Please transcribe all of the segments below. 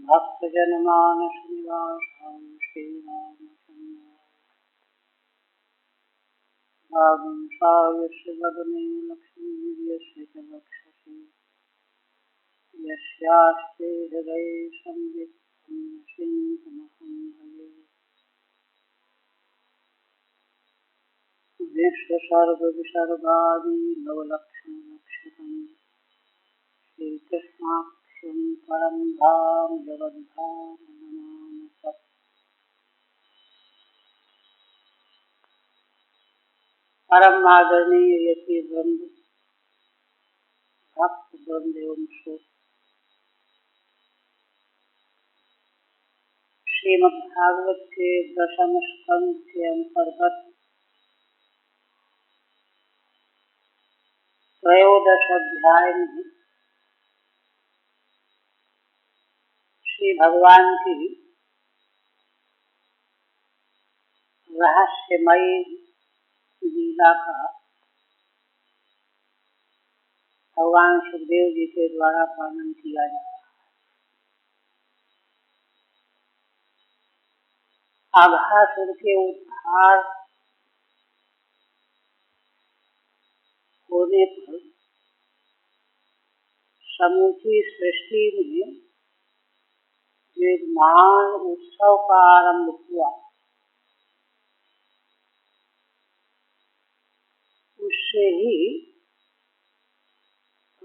भक्तजनमानस निवासां श्रीरामचन्द्रायस्य वदने लक्ष्मीर्यस्य च वक्षसि यस्यास्ते हृदये संवित् सिंहमहं भजे। विश्वसर्गविसर्गादि नवलक्षणलक्षितं श्रीकृष्णाख्यं परं धाम जगद्धाम नमामि तत्। परम आदरणीय यति वृंद, भक्त वृंद एवं श्रोत, श्रीमद्भागवत के दशम स्कंध के अंतर्गत त्रयोदश अध्याय में श्री भगवान की रहस्यमयी लीला का भगवान सुखदेव जी के द्वारा वर्णन किया जा रहा है। अघासुर के उद्धार होने पर समूची सृष्टि में एक महान उत्सव का आरंभ हुआ। उससे ही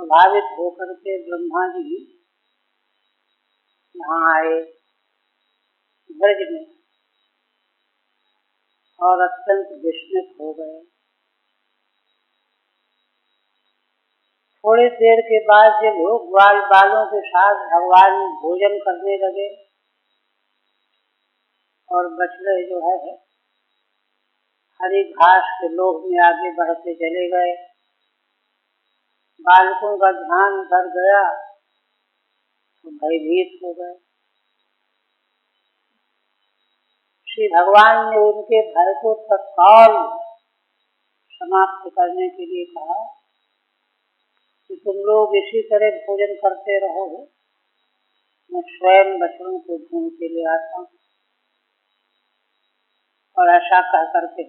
प्रभावित होकर के ब्रह्मा जी यहाँ आए ब्रज में और अत्यंत विस्मित हो गए। थोड़ी देर के बाद जब ग्वाल बालों के साथ भगवान भोजन करने लगे और बछड़े जो है हरी घास के लोभ में आगे बढ़ते चले गए, बालकों का ध्यान उधर गया तो भयभीत हो गए। श्री भगवान ने उनके भय को तत्काल समाप्त करने के लिए कहा कि तुम लोग इसी तरह भोजन करते रहो, मैं स्वयं बछड़ों को ढूंढ के ले आता हूँ। और ऐसा कह करके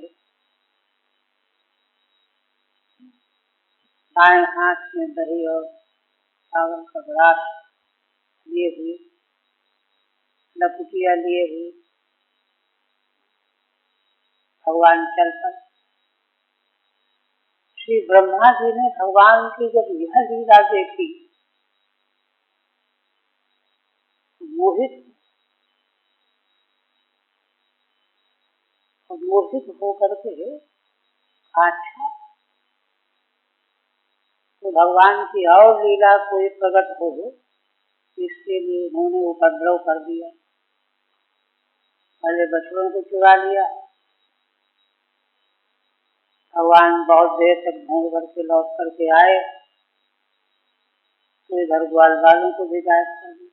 दाएं हाथ में दही और चावल का ग्लास लिए हुए, लपुटिया लिए हुए भगवान चल पड़े। श्री ब्रह्मा जी ने भगवान की जब यह लीला देखी मोहित होकर के अच्छा तो भगवान की और लीला कोई प्रकट हो, इसके लिए उन्होंने उपद्रव कर दिया। पहले बछड़ों को चुरा लिया, भगवान बहुत देर तक ढूंढ करके लौट करके आए तो इधर ग्वाल बालों को भी गायब कर दिया।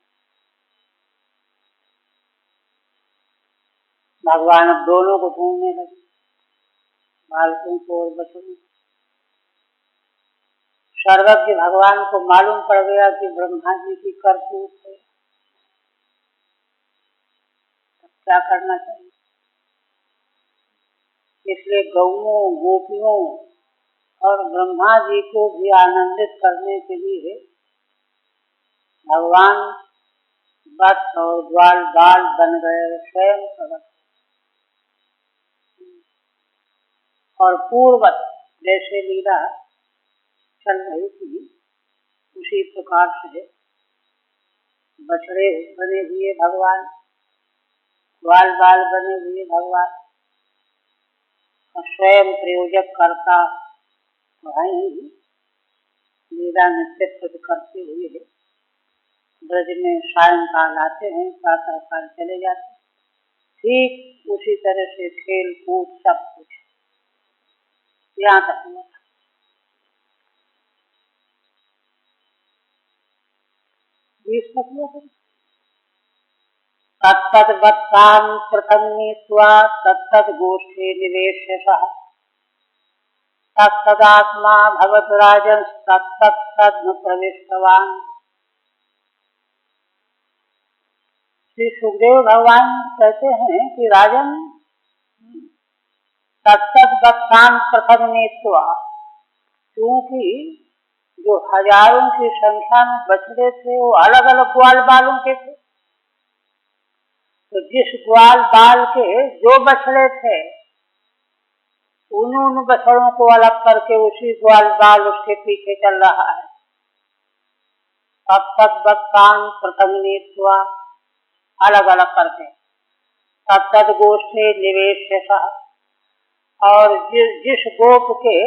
भगवान अब दोनों को ढूंढने लगे, बालकों को और बछड़ों को। सर्वज्ञ भगवान को मालूम पड़ गया कि ब्रह्मा जी की करतूत है, क्या करना चाहिए। इसलिए गौओं, गोपियों और ब्रह्मा जी को भी आनंदित करने के लिए भगवान बत्स और ग्वाल बाल बन गए, स्वयं प्रकट। और पूर्ववत जैसे लीला चल रही थी उसी प्रकार से बछड़े बने हुए भगवान, ग्वाल बाल बने हुए भगवान और स्वयं प्रयोजक करता वहीं लीला नृत्य करते हुए ब्रज में सायंकाल आते हैं, प्रातः काल चले जाते हैं। ठीक उसी तरह से खेल कूद सब कुछ यहाँ तक हुआ। तत्तद्वत्तां प्रथम नीत्वा तत्तद्गोष्ठे निवेश्यसः तत्तदात्मा भवत् राजन्स्तत्तन्न प्रविष्टवान्। श्री सुखदेव भगवान कहते हैं कि राजन तत्तद्वत्तान प्रथम नेत्वा, क्योंकि जो हजारों की संख्या में बछड़े थे वो अलग अलग ग्वाल बालों के थे। तो जिस ग्वाल बाल के जो बछड़े थे उन बछड़ों को अलग करके उसी ग्वाल बाल उसके पीछे चल रहा है। तत्तद्वत्तान प्रथम नेत्वा, अलग अलग करके तत्तद गोष्ठे निवेश्यतः, और जिस गोप के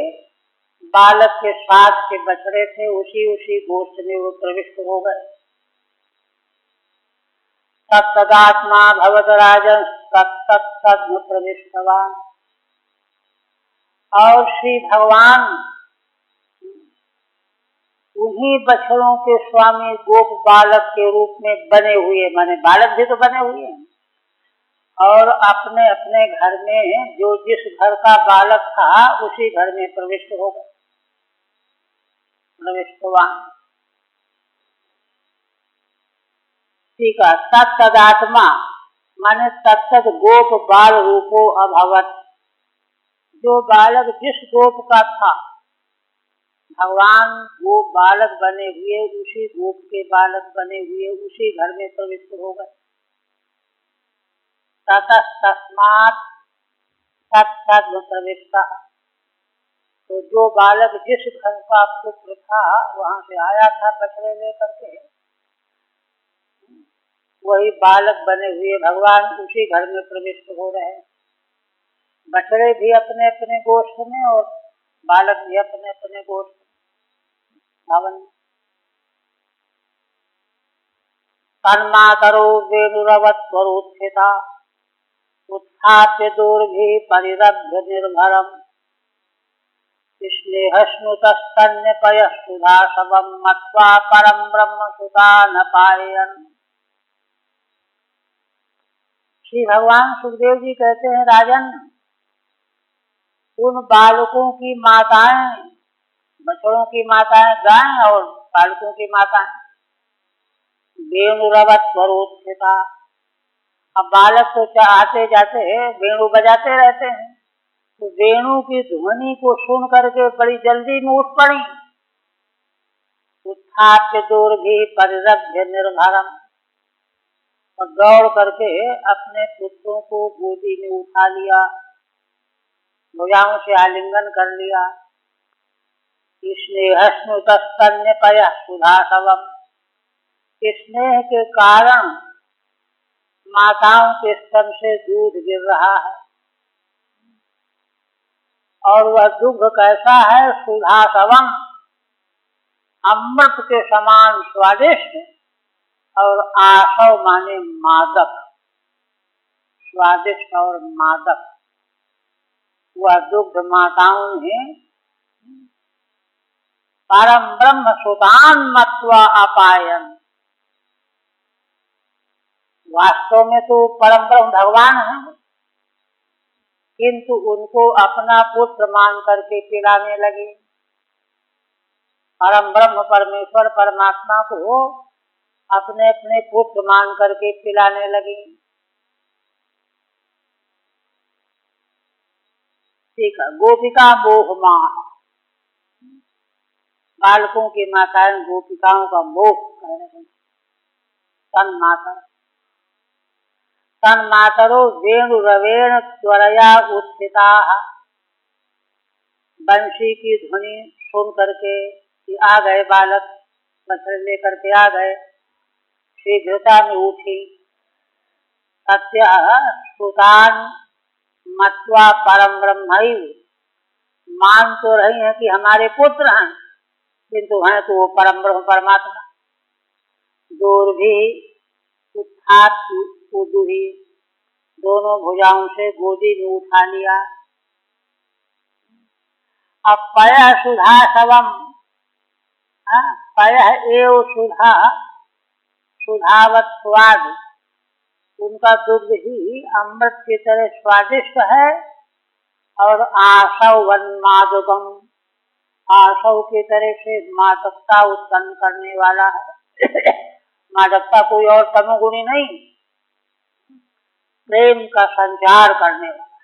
बालक के साथ के बछड़े थे उसी गोष्ठ में वो प्रविष्ट हो गए। तत्तदात्मा भवत राजन तत्तत्सद्म प्रविष्टवान, और श्री भगवान उन्हीं बछड़ों के स्वामी गोप बालक के रूप में बने हुए, माने बालक भी तो बने हुए हैं, और अपने अपने घर में जो जिस घर का बालक था उसी घर में प्रविष्ट हो गए, प्रविष्टवान। ठीक है। तत्तदात्मा माने तत्तद गोप बाल रूपो अभवत, जो बालक जिस गोप का था भगवान वो बालक बने हुए उसी गोप के बालक बने हुए उसी घर में प्रविष्ट हो गए। तस्मात् तत्तद् प्रविष्टा, तो जो बालक जिस घर का पुत्र था वहां से आया था बछड़े लेकर के, वही बालक बने हुए भगवान उसी घर में प्रविष्ट हो रहे हैं। बछड़े भी अपने अपने गोष्ठ में और बालक भी अपने अपने गोष्ठ भवन। तन्मातरो वेणुरवत् स्वरोत्थिता, उत्थाप्य दोर्भि परिरभ्य निर्भरम्, स्नेहस्नुतस्तन्यपयः सुधासवम् मत्वा परम ब्रह्म सुतानपायन्। श्री भगवान सुखदेव जी कहते हैं राजन, उन बालकों की माताएं, बछड़ों की माताएं गायें और बालकों की माताएं वेणुरवत् स्वरोत्थिता। अब बालक तो आते जाते वेणु बजाते रहते हैं, तो वेणु की ध्वनि को सुन करके बड़ी जल्दी में उठ पड़ी। उत्थाप्य दोर्भि परिरभ्य निर्भरम्, और दौड़ करके अपने पुत्रों को गोदी में उठा लिया, भुजाओं से आलिंगन कर लिया। स्नेहस्नुतस्तन्यपयः सुधासवम्, स्नेह के कारण माताओं के स्तन से दूध गिर रहा है, और वह दुग्ध कैसा है? सुधासवम्, अमृत के समान स्वादिष्ट, और आसव माने मादक, स्वादिष्ट और मादक। वह दुग्ध माताओं ने परम ब्रह्म सुतान मत्वा अपायन, वास्तव में तो परम ब्रह्म भगवान है, किंतु उनको अपना पुत्र मान करके पिलाने लगे। परम ब्रह्म परमेश्वर परमात्मा को अपने अपने पुत्र मान करके पिलाने लगे। ठीक है। गोपिका मोह माह, बालकों की माताएं गोपिकाओं का मोह कह रहे हैं। तन्मातरो वेणुरवेण त्वरया उत्थिता, बंशी की ध्वनि सुन करके कि आ गए बालक, बछड़े लेकर के आ गए, शीघ्रता में उठी। सत्य सुतान मत्वा परम ब्रह्मैव, मान तो रही है कि हमारे पुत्र हैं, किंतु हैं तो वो परम ब्रह्म परमात्मा। दोर्भि उत्थाप उदुहि, दोनों भुजाओं से गोदी में उठा लिया। अब पयः सुधासवम्, पयः एव सुधा, सुधावत स्वाद, उनका दुग्ध ही अमृत की तरह स्वादिष्ट है, और आसव वन्मादकम्, आसव की तरह से मादकता उत्पन्न करने वाला है। मादकता कोई और तमोगुणी नहीं, प्रेम का संचार करने वाला।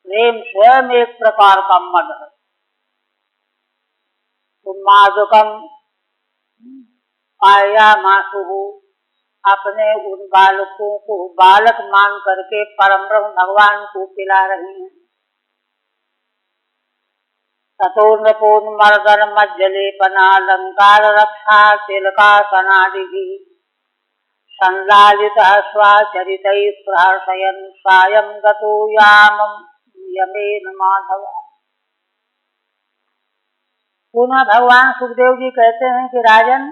प्रेम स्वयं एक प्रकार का मद है। उन्मादकम पाया मासुहु, अपने उन बालकों को बालक मान करके परम ब्रह्म भगवान को पिला रही हैं। ततोन्नपोन्मर्दन मज्जलेपनालंकार रक्षा तिलका सनादि संलालितः स्वाचरितैः प्रहर्षयन् सायं गतो यामं यमेन माधव। पुनः भगवान सुखदेव जी कहते हैं कि राजन,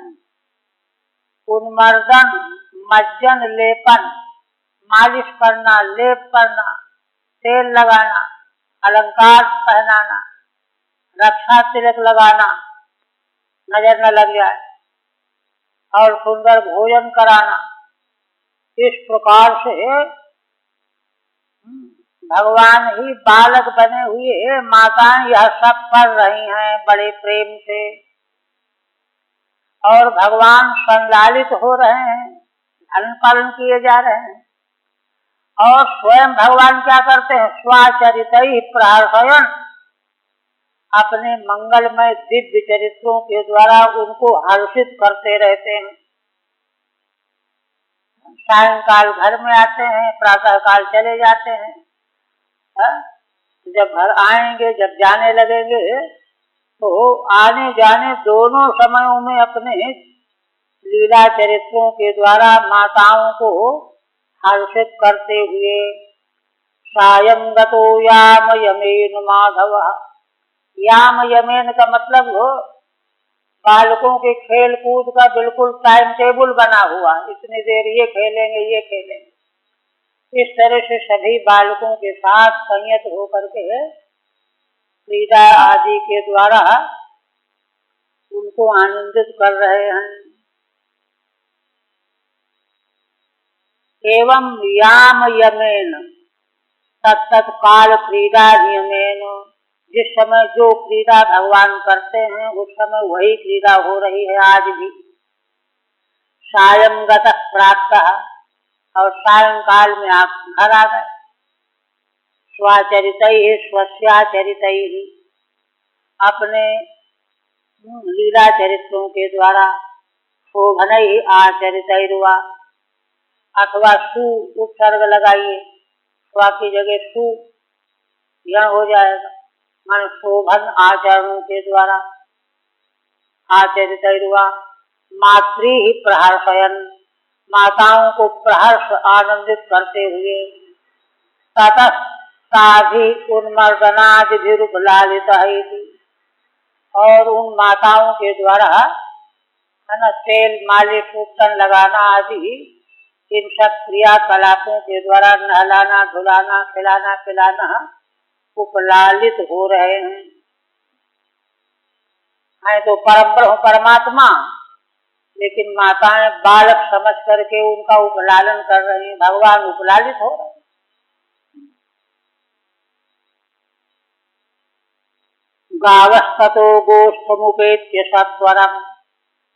उन्मर्दन, मज्जन, लेपन, मालिश करना, लेप करना, तेल लगाना, अलंकार पहनाना, रक्षा तिलक लगाना, नजर न लग जाए, और सुंदर भोजन कराना, इस प्रकार से भगवान ही बालक बने हुए माताएं यह सब कर रही हैं बड़े प्रेम से। और भगवान संलालित हो रहे हैं, धन पालन किए जा रहे हैं। और स्वयं भगवान क्या करते हैं? स्वाचरितैः प्रहर्षयन्, अपने मंगलमय दिव्य चरित्रों के द्वारा उनको हर्षित करते रहते हैं। सायंकाल घर में आते हैं, प्रातः काल चले जाते हैं। जब घर आएंगे, जब जाने लगेंगे, तो आने जाने दोनों समयों में अपने लीला चरित्रों के द्वारा माताओं को हर्षित करते हुए सायं गतो याम यमेन माधव। याम यमेन का मतलब हो बालकों के खेल कूद का बिल्कुल टाइम टेबल बना हुआ, इतनी देर ये खेलेंगे, ये खेलेंगे। इस तरह से सभी बालकों के साथ संयत होकर के क्रीड़ा आदि के द्वारा उनको आनंदित कर रहे हैं। एवं याम यमेन तत्त काल क्रीड़ा नियमेन, जिस समय जो क्रीड़ा भगवान करते हैं उस समय वही क्रीड़ा हो रही है आज भी। सायं गतः प्रातः, और सायंकाल में आप घर आ गए। स्वाचरितैः स्वस्याचरितैः, अपने लीला चरित्रों के द्वारा। शोभनैः आचरितैर्वा, अथवा सु उपसर्ग लगाइए, स्वा की जगह सु यह हो जाएगा, मान शोभन आचरणों के द्वारा। आचरितैर्वा मातृ प्रहर्षयन्, माताओं को प्रहर्ष आनंदित करते हुए। ततः साभि उन्मर्दनादिभिरुपलालित, और उन माताओं के द्वारा है ना तेल मालिश उपटन लगाना आदि इन सब क्रियाकलापों के द्वारा नहलाना धुलाना खिलाना पिलाना उपलालित हो रहे हैं। है तो परब्रह्म परमात्मा, लेकिन माताएं बालक समझ करके उनका उपलालन कर रही हैं। भगवान उपलालित हो रहे हैं। गावस्ततो गोष्ठमुपेत्य सत्वरम,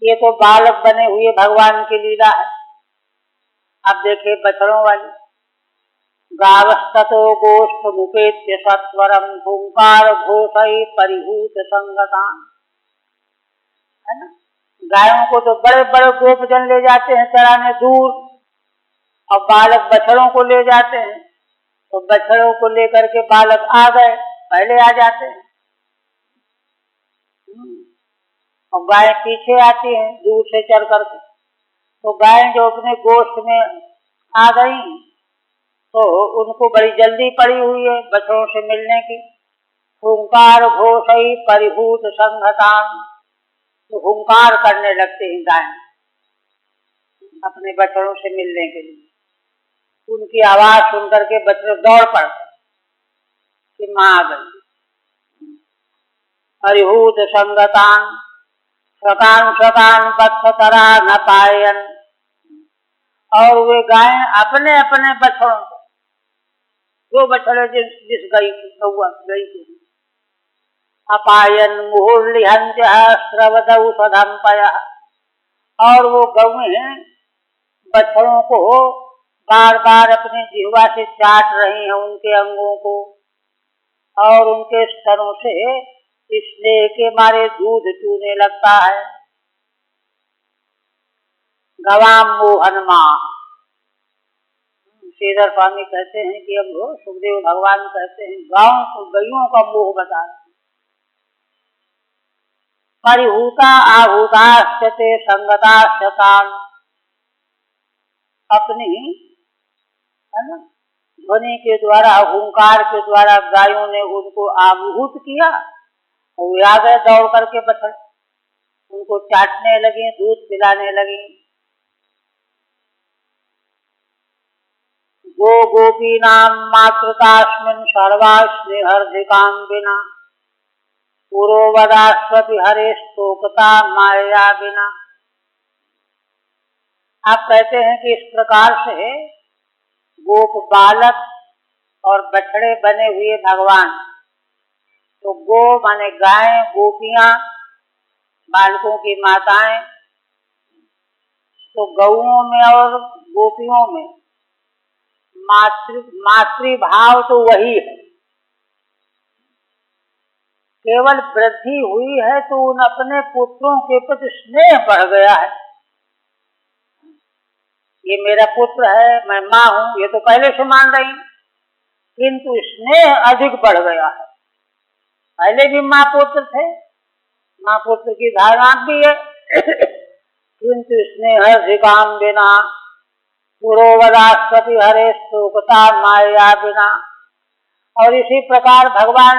ये तो बालक बने हुए भगवान की लीला है। अब देखिए बछड़ों वाली। गावस्ततो गोष्ठमुपेत्य सत्वरम हुंकार घोषै परिहूत संगतान, है ना। गायों को तो बड़े बड़े गोपजन ले जाते हैं चराने दूर, और बालक बछड़ों को ले जाते हैं, तो बछड़ों को लेकर के बालक आ गए, पहले आ जाते हैं, और गाय पीछे आती हैं दूर से चल करके। तो गाय जो अपने गोष्ठ में आ गई, तो उनको बड़ी जल्दी पड़ी हुई है बछड़ों से मिलने की। हुंकार घोषै परिहूत संघतान, तो हुंकार करने लगते हैं गाय अपने बछड़ों से मिलने के लिए। उनकी आवाज सुन करके बछड़े दौड़ पड़ते कि माँ आ गई। परिहूत संगतान स्वकान स्वकान बत्सतरा न पायन, और वे गायें अपने अपने बछड़ों को, जो बछड़े जिस गई थी गौआ गई थी, अपायन मुहुर्लिहंत स्रवदौषधम पय, और वो गौएं बछड़ों को बार बार अपनी जिह्वा से चाट रही हैं उनके अंगों को और उनके स्तनों से स्नेह के मारे दूध चूने लगता है। गवाम मोहन माँ, श्रीधर स्वामी कहते हैं कि अब सुखदेव भगवान कहते हैं गांव को गैयों का मोह बता रहे। परिहूता आहूताश्चते संगताश्चतान, अपनी है ना ध्वनि के द्वारा हुंकार के द्वारा गायों ने उनको आहूत किया और वे आ गए दौड़ करके बछड़, उनको चाटने लगी, दूध पिलाने लगी। गो गोपीनाम मातृतास्मिन् सर्वास्नेहर्धिकां बिना पुरोवदास्वपि हरे स्तोकता माया बिना। आप कहते हैं कि इस प्रकार से गोप बालक और बछड़े बने हुए भगवान, तो गो माने गाय, गोपियां बालकों की माताएं, तो गौओं में और गोपियों में मातृभाव तो वही है, केवल वृद्धि हुई है तो उन अपने पुत्रों के प्रति स्नेह बढ़ गया है। ये मेरा पुत्र है, मैं माँ हूं, ये तो पहले से मान रही, किंतु स्नेह अधिक बढ़ गया है। पहले भी माँ पुत्र थे, माँ पुत्र की धारणा भी है, किंतु स्नेह अधिकाम बिना पुरोवदास्पति हरे स्तोकता माया बिना। और इसी प्रकार भगवान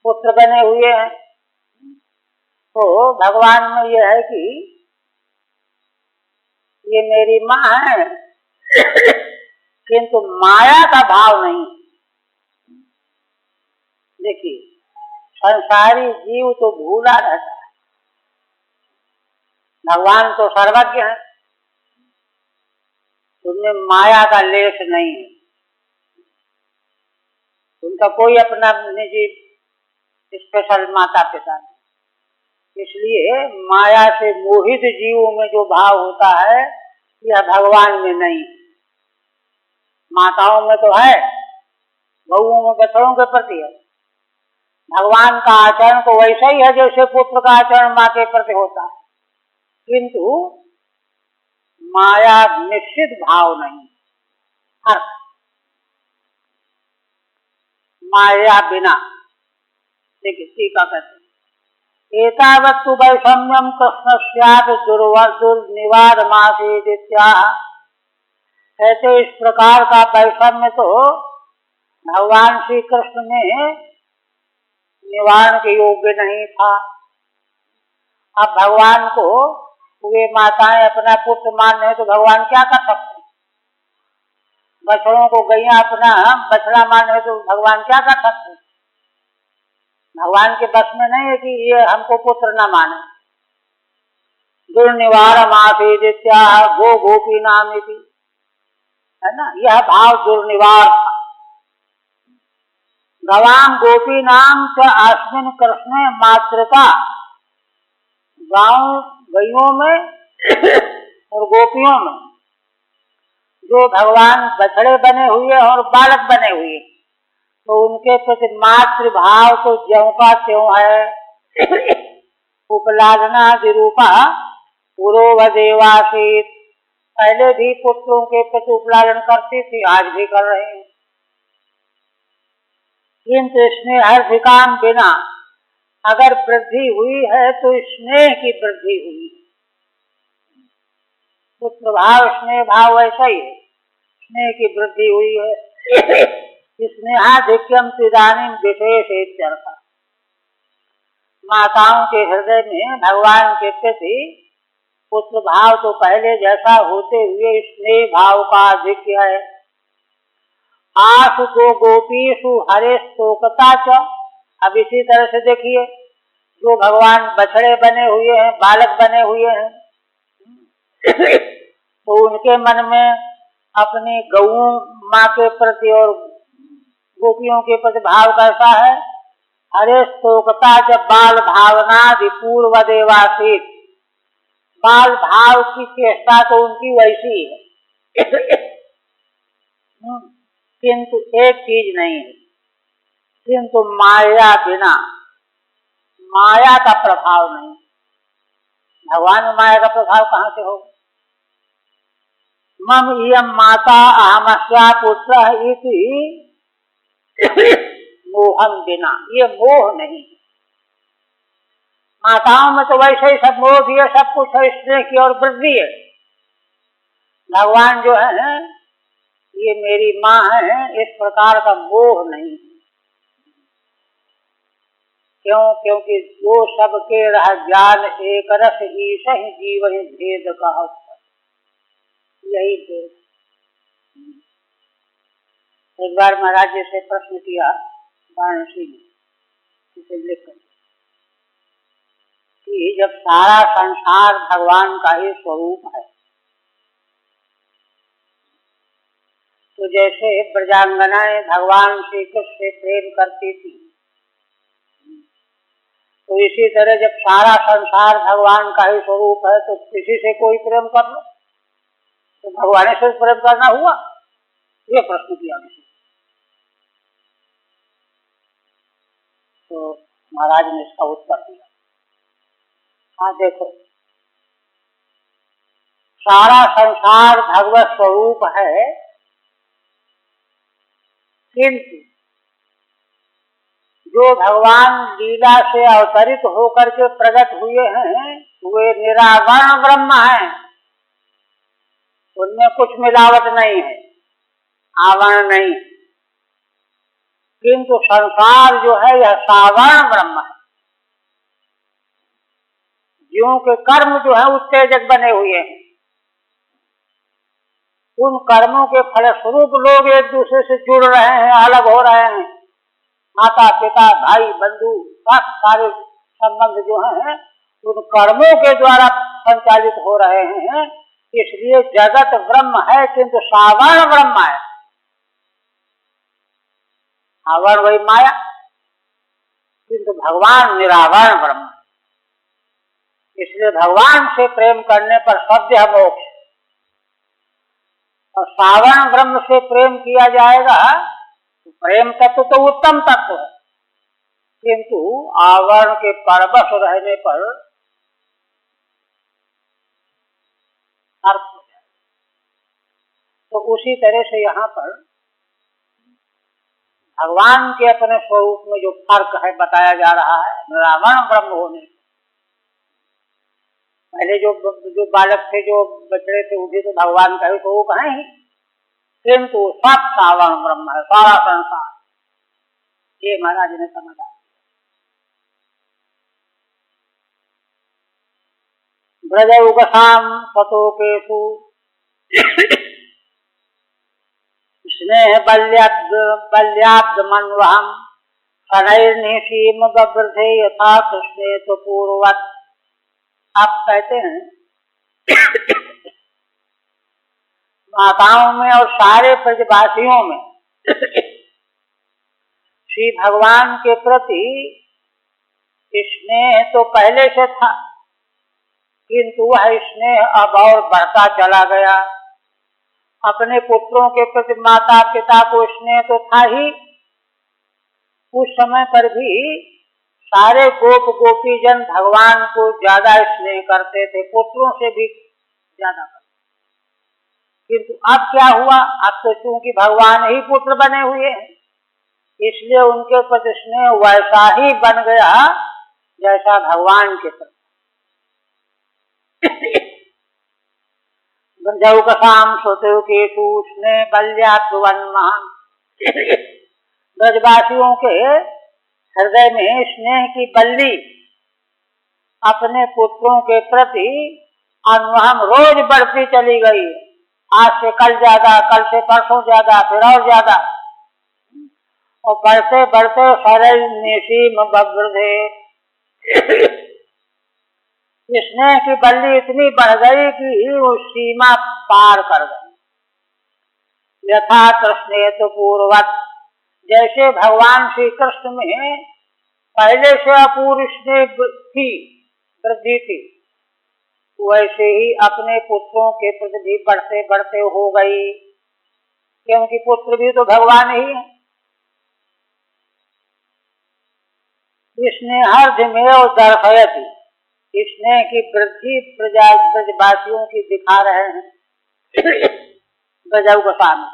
पुत्र बने हुए हैं। तो भगवान में यह है कि ये मेरी माँ है, किंतु माया का भाव नहीं। देखिए संसारी जीव तो भूला रहता है, भगवान तो सर्वज्ञ है, उनमें माया का लेश नहीं है, उनका कोई अपना निजी स्पेशल माता पिता नहीं। इसलिए माया से मोहित जीवों में जो भाव होता है यह भगवान में नहीं। माताओं में तो है, गौओं में बछड़ों के प्रति है। भगवान का आचरण तो वैसा ही है जैसे पुत्र का आचरण माँ के प्रति होता है, किंतु माया निश्चित भाव नहीं। अर्थ माया बिना। देखिए टीका कहते हैं एतावत्तु वैषम्यम कृष्णस्यापि दुर्निवारमासीदित्याह। कहते इस प्रकार का वैषम्य तो भगवान श्री कृष्ण में निवारण के योग्य नहीं था। अब भगवान को वे माताएं अपना पुत्र मान रहे तो भगवान क्या कर सकते? बछड़ों को गैया अपना बछड़ा मान रहे तो भगवान क्या कर सकते? भगवान के बस में नहीं है कि ये हमको पुत्र न माने। दुर्निवार मासीदित्या गो गोपी नाम है ना, यह भाव दुर्निवार था। गवाम गोपी नाम च अस्मिन् कृष्णे मातृका। गाँव गैयों में और गोपियों में जो भगवान बछड़े बने हुए और बालक बने हुए, तो उनके प्रति मातृभाव तो ज्यों का त्यों है। उपलादना विरूपा पुरोवदेवासीत। पहले भी पुत्रों के प्रति उपलादन करती थी, आज भी कर रहे हैं, किंतु स्नेहाधिकाम बिना। अगर वृद्धि हुई है तो स्नेह की वृद्धि हुई। पुत्र भाव स्नेह भाव वैसा ही है, स्नेह की वृद्धि हुई है। स्नेहाधिक्यम इदानीं विशेष इत्यर्थ। माताओं के हृदय में भगवान के प्रति पुत्र भाव तो पहले जैसा होते हुए स्नेह भाव का अधिक्य है। आसु गो गोपीषु हरे स्तोकता च। अब इसी तरह से देखिए जो भगवान बछड़े बने हुए हैं, बालक बने हुए हैं, तो उनके मन में अपनी गऊ माँ के प्रति और गोपियों के प्रति भाव कैसा है? हरे स्तोकता च बाल भावना पूर्व देवासीत। बाल भाव की चेष्टा तो उनकी वैसी है किंतु एक चीज नहीं है, किंतु माया बिना, माया का प्रभाव नहीं। भगवान में माया का प्रभाव कहाँ से होगा? मम इयं माता अहमस्या पुत्र इति मोहम बिना, ये मोह नहीं। माताओं में तो वैसे ही सब मोह भी है, सब कुछ है, स्नेह की और वृद्धि है। भगवान जो है ये मेरी माँ है, इस प्रकार का मोह नहीं। क्यों? क्योंकि जो सबके रह ज्ञान एक रस ईश ही जीवन भेद कहा, यही भेद। एक बार महाराज जी से प्रश्न किया वाराणसी में, इसे लिख कि जब सारा संसार भगवान का ही स्वरूप है, तो जैसे ब्रजांगनाएं भगवान श्री कृष्ण से प्रेम करती थी, तो इसी तरह जब सारा संसार भगवान का ही स्वरूप है तो किसी से कोई प्रेम कर लो तो भगवान से प्रेम करना हुआ? ये प्रश्न किया किसी। तो महाराज ने इसका उत्तर दिया, हाँ देखो, सारा संसार भगवत स्वरूप है, किंतु जो भगवान लीला से अवतरित होकर के प्रकट हुए हैं वे निरावरण ब्रह्म हैं, उनमें कुछ मिलावट नहीं है, आवरण नहीं। किंतु संसार जो है यह सावरण ब्रह्म है। जीवों के कर्म जो है उत्तेजक बने हुए हैं, उन कर्मों के फलस्वरूप लोग एक दूसरे से जुड़ रहे हैं, अलग हो रहे हैं। माता पिता भाई बंधु सब सारे संबंध जो हैं उन कर्मों के द्वारा संचालित हो रहे हैं। इसलिए जगत ब्रह्म है किंतु सावरण ब्रह्म है। आवरण वही माया, किंतु भगवान निरावरण ब्रह्म। इसलिए भगवान से प्रेम करने पर सद्य मोक्ष, और सावरण ब्रह्म से प्रेम किया जाएगा तो प्रेम तत्व तो उत्तम तत्व है, किंतु आवरण के परवश रहने पर अर्थ हो जाए। तो उसी तरह से यहाँ पर भगवान के अपने स्वरूप में जो फर्क है बताया जा रहा है, निरावरण ब्रह्म होने। पहले जो बालक थे, जो बछड़े थे, वो भी तो भगवान का ही स्वरूप है ही, किंतु सब सावरण ब्रह्म है, सारा संसार। ये महाराज ने समझा। ब्रजौकसाम सतोकेषु स्नेह बल्याब्द मनवहम शनैर्निशीम बवृधे यथा कृष्णे तो पूर्ववत्। आप कहते हैं माताओं में और सारे ब्रजवासियों में श्री भगवान के प्रति स्नेह तो पहले से था, किंतु वह स्नेह अब और बढ़ता चला गया। अपने पुत्रों के प्रति माता पिता को स्नेह तो था ही, उस समय पर भी सारे गोप गोपीजन भगवान को ज्यादा स्नेह करते थे, पुत्रों से भी ज्यादा। किंतु अब क्या हुआ? अब तो चूंकि भगवान ही पुत्र बने हुए हैं, इसलिए उनके प्रति स्नेह वैसा ही बन गया जैसा भगवान के प्रति। ब्रजौकसाम श्रुतोकेषु स्नेह बल्याद्वन्महम्। ब्रजवासियों के हृदय में स्नेह की बल्ली अपने पुत्रों के प्रति अन्वहम रोज बढ़ती चली गई। आज से कल ज्यादा, कल से परसों ज्यादा, फिर और ज्यादा, और बढ़ते बढ़ते शनैर्निशीम बवृधे। स्नेह की बल्ली इतनी बढ़ गई कि वो सीमा पार कर गई। यथा कृष्णे तो पूर्ववत्, जैसे भगवान श्री कृष्ण में पहले से अपूर्व स्नेह थी, वृद्धि थी, वैसे ही अपने पुत्रों के प्रति भी बढ़ते बढ़ते हो गई, क्योंकि पुत्र भी तो भगवान ही है। स्नेहार्धमेव दर्शयति, स्नेह की वृद्धि ब्रजवासियों की दिखा रहे हैं गजब गोस्वामी।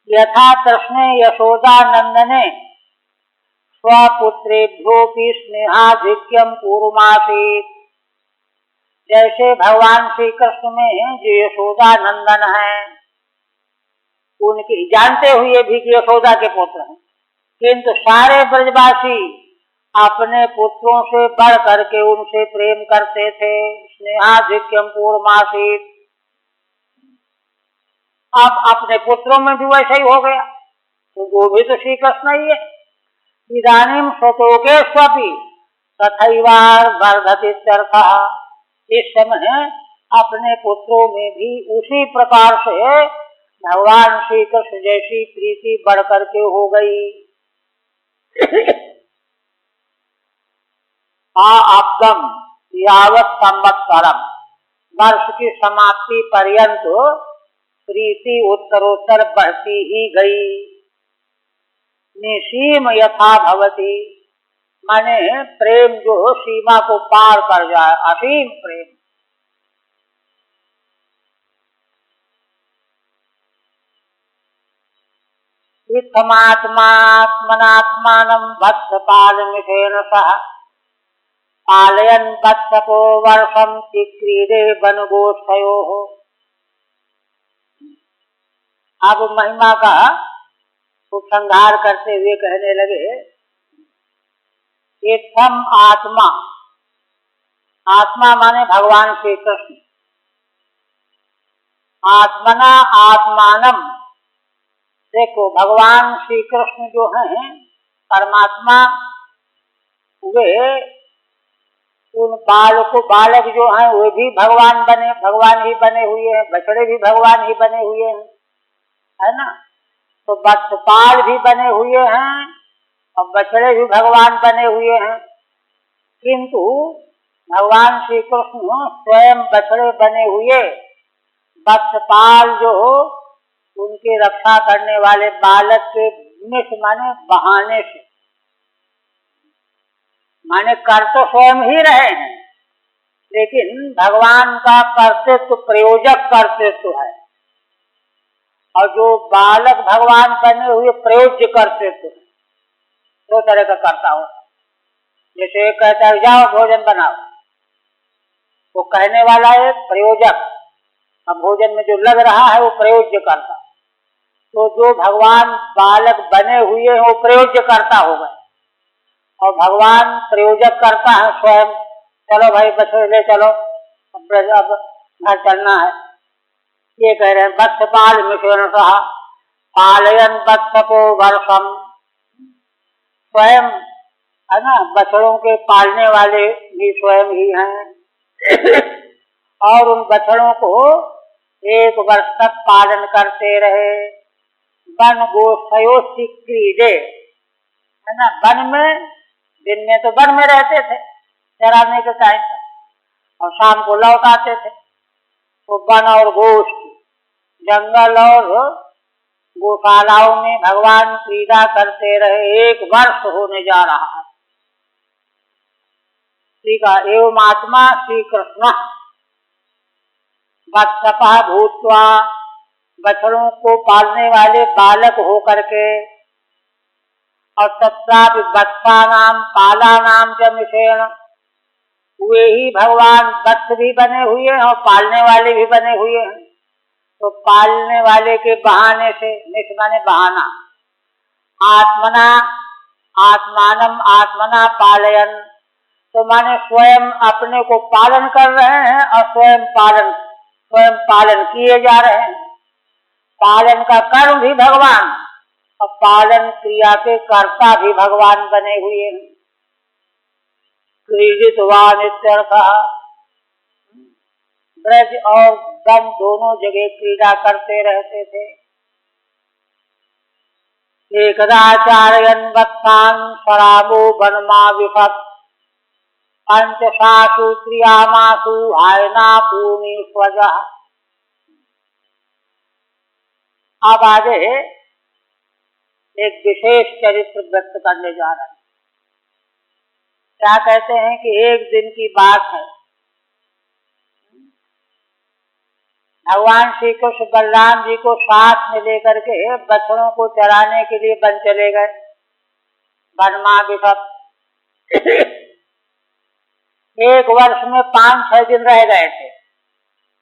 यथा कृष्णे यशोदा नंदने स्वपुत्रेभ्योऽपि स्नेहाधिक्यम पूर्वमासीत्। जैसे भगवान श्री कृष्ण में जो यशोदा नंदन है, उनकी जानते हुए भी कि यशोदा के पुत्र हैं, किंतु सारे ब्रजवासी अपने पुत्रों से बढ़ करके उनसे प्रेम करते थे। स्नेहाधिक्यम पूर्वमासीत्। अब अपने पुत्रों में भी वैसे ही हो गया, तो वो भी तो श्री कृष्ण ही है। इदानीं स्वतोके स्वपि तथैवार वर्धतीत्यर्थः। इस समय अपने पुत्रों में भी उसी प्रकार से भगवान श्री कृष्ण जैसी प्रीति बढ़ करके हो गई। आब्दम यावत् संवत्सरम, वर्ष की समाप्ति पर्यंत प्रीति उत्तरोत्तर बढ़ती ही गई। निसीम यथा भवति, माने प्रेम जो सीमा को पार कर जाए, असीम प्रेम। इत्थमात्मात्मनात्मानं वत्सपालमिषेण सह पालयन् वत्सपो वर्षं चिक्रीडे वनगोष्ठयोः। अब महिमा का उपसंहार करते हुए कहने लगे, इत्थम आत्मा, आत्मा माने भगवान श्री कृष्ण, आत्मना आत्मानम, देखो भगवान श्री कृष्ण जो हैं परमात्मा, वे उन बालक जो हैं वे भी भगवान ही बने हुए हैं, बछड़े भी भगवान ही बने हुए हैं, है ना। तो वत्सपाल भी बने हुए हैं और बछड़े भी भगवान बने हुए हैं, किंतु भगवान श्री कृष्ण स्वयं बछड़े बने हुए, वत्सपाल जो उनकी रक्षा करने वाले बालक के निमित्त माने बहाने से, माने कर तो स्वयं ही रहे हैं, लेकिन भगवान का कर्तृत्व प्रयोजक कर्तृत्व है, और जो बालक भगवान बने हुए प्रयोज्य कर्तृत्व, दो तरह का कर्ता हो। जैसे कहता है जाओ भोजन बनाओ, तो कहने वाला है प्रयोजक, अब भोजन में जो लग रहा है वो प्रयोज्य करता। तो जो भगवान बालक बने हुए हैं वो प्रयोज्य करता होगा, और भगवान प्रयोजक करता है स्वयं। चलो भाई बछड़े ले चलो, अब घर चलना है, ये कह रहे हैं वत्सपाल मिषेण सह पालयन् वत्सपो वर्षम। स्वयं है ना, बछड़ों के पालने वाले भी स्वयं ही हैं और उन बछड़ों को 1 वर्ष तक पालन करते रहे। वन गोष्ठयो चिक्रीडे, है ना, वन में, दिन में तो वन में रहते थे चराने के टाइम, और शाम को लौट आते थे। तो वन और गोष्ठ, जंगल और गौशालाओं में भगवान क्रीड़ा करते रहे। 1 वर्ष होने जा रहा है। ठीक है। एवं आत्मा श्री कृष्ण वत्सपः भूत्वा, बछड़ों को पालने वाले बालक हो करके, और तत्रापि वत्सानां पालानां च मिषेण, वे ही भगवान वत्स भी बने हुए हैं और पालने वाले भी बने हुए हैं। तो पालने वाले के बहाने से, निष माने बहाना, आत्मना आत्मानम आत्मना पालयन, तो माने स्वयं अपने को पालन कर रहे हैं और स्वयं पालन किए जा रहे हैं। पालन का कर्म भी भगवान और पालन क्रिया के कर्ता भी भगवान बने हुए हैं। क्रीडितवान इत्यर्थः, ब्रज और वन दोनों जगह क्रीड़ा करते रहते थे। एकदा चारयन् वत्सान् स्वरामो वनमा विशत्, पंचसासु त्रियामासु हायना पूर्णी स्वजा। अब आगे एक विशेष चरित्र व्यक्त करने जा रहे हैं। क्या कहते हैं कि एक दिन की बात है, भगवान श्री कृष्ण बलराम जी को साथ में लेकर के बछड़ों को चराने के लिए वन चले गए। वनमा विभक्त 1 वर्ष में 5-6 दिन रह गए थे।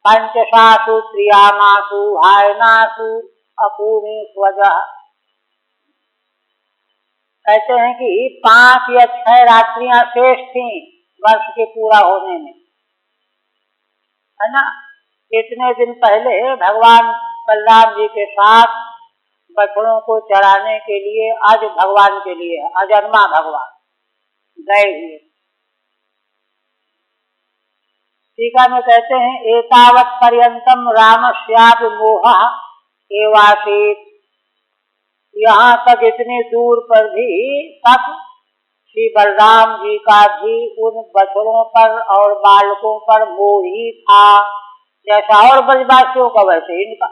पंचसासु त्रियामासु हायनासु अपूर्णी स्वजा। कहते हैं कि 5 या 6 रात्रियां शेष थी वर्ष के पूरा होने में, है ना। इतने दिन पहले भगवान बलराम जी के साथ बछड़ों को चराने के लिए, आज भगवान के लिए अजन्मा भगवान गए हुए। टीका में कहते हैं एतावत् पर्यंतम रामस्यापि मोहः एवासीत्। यहाँ तक इतनी दूर पर भी तक श्री बलराम जी का भी उन बछड़ों पर और बालकों पर मोह ही था, जैसा और ब्रजवासियों का वैसे इनका।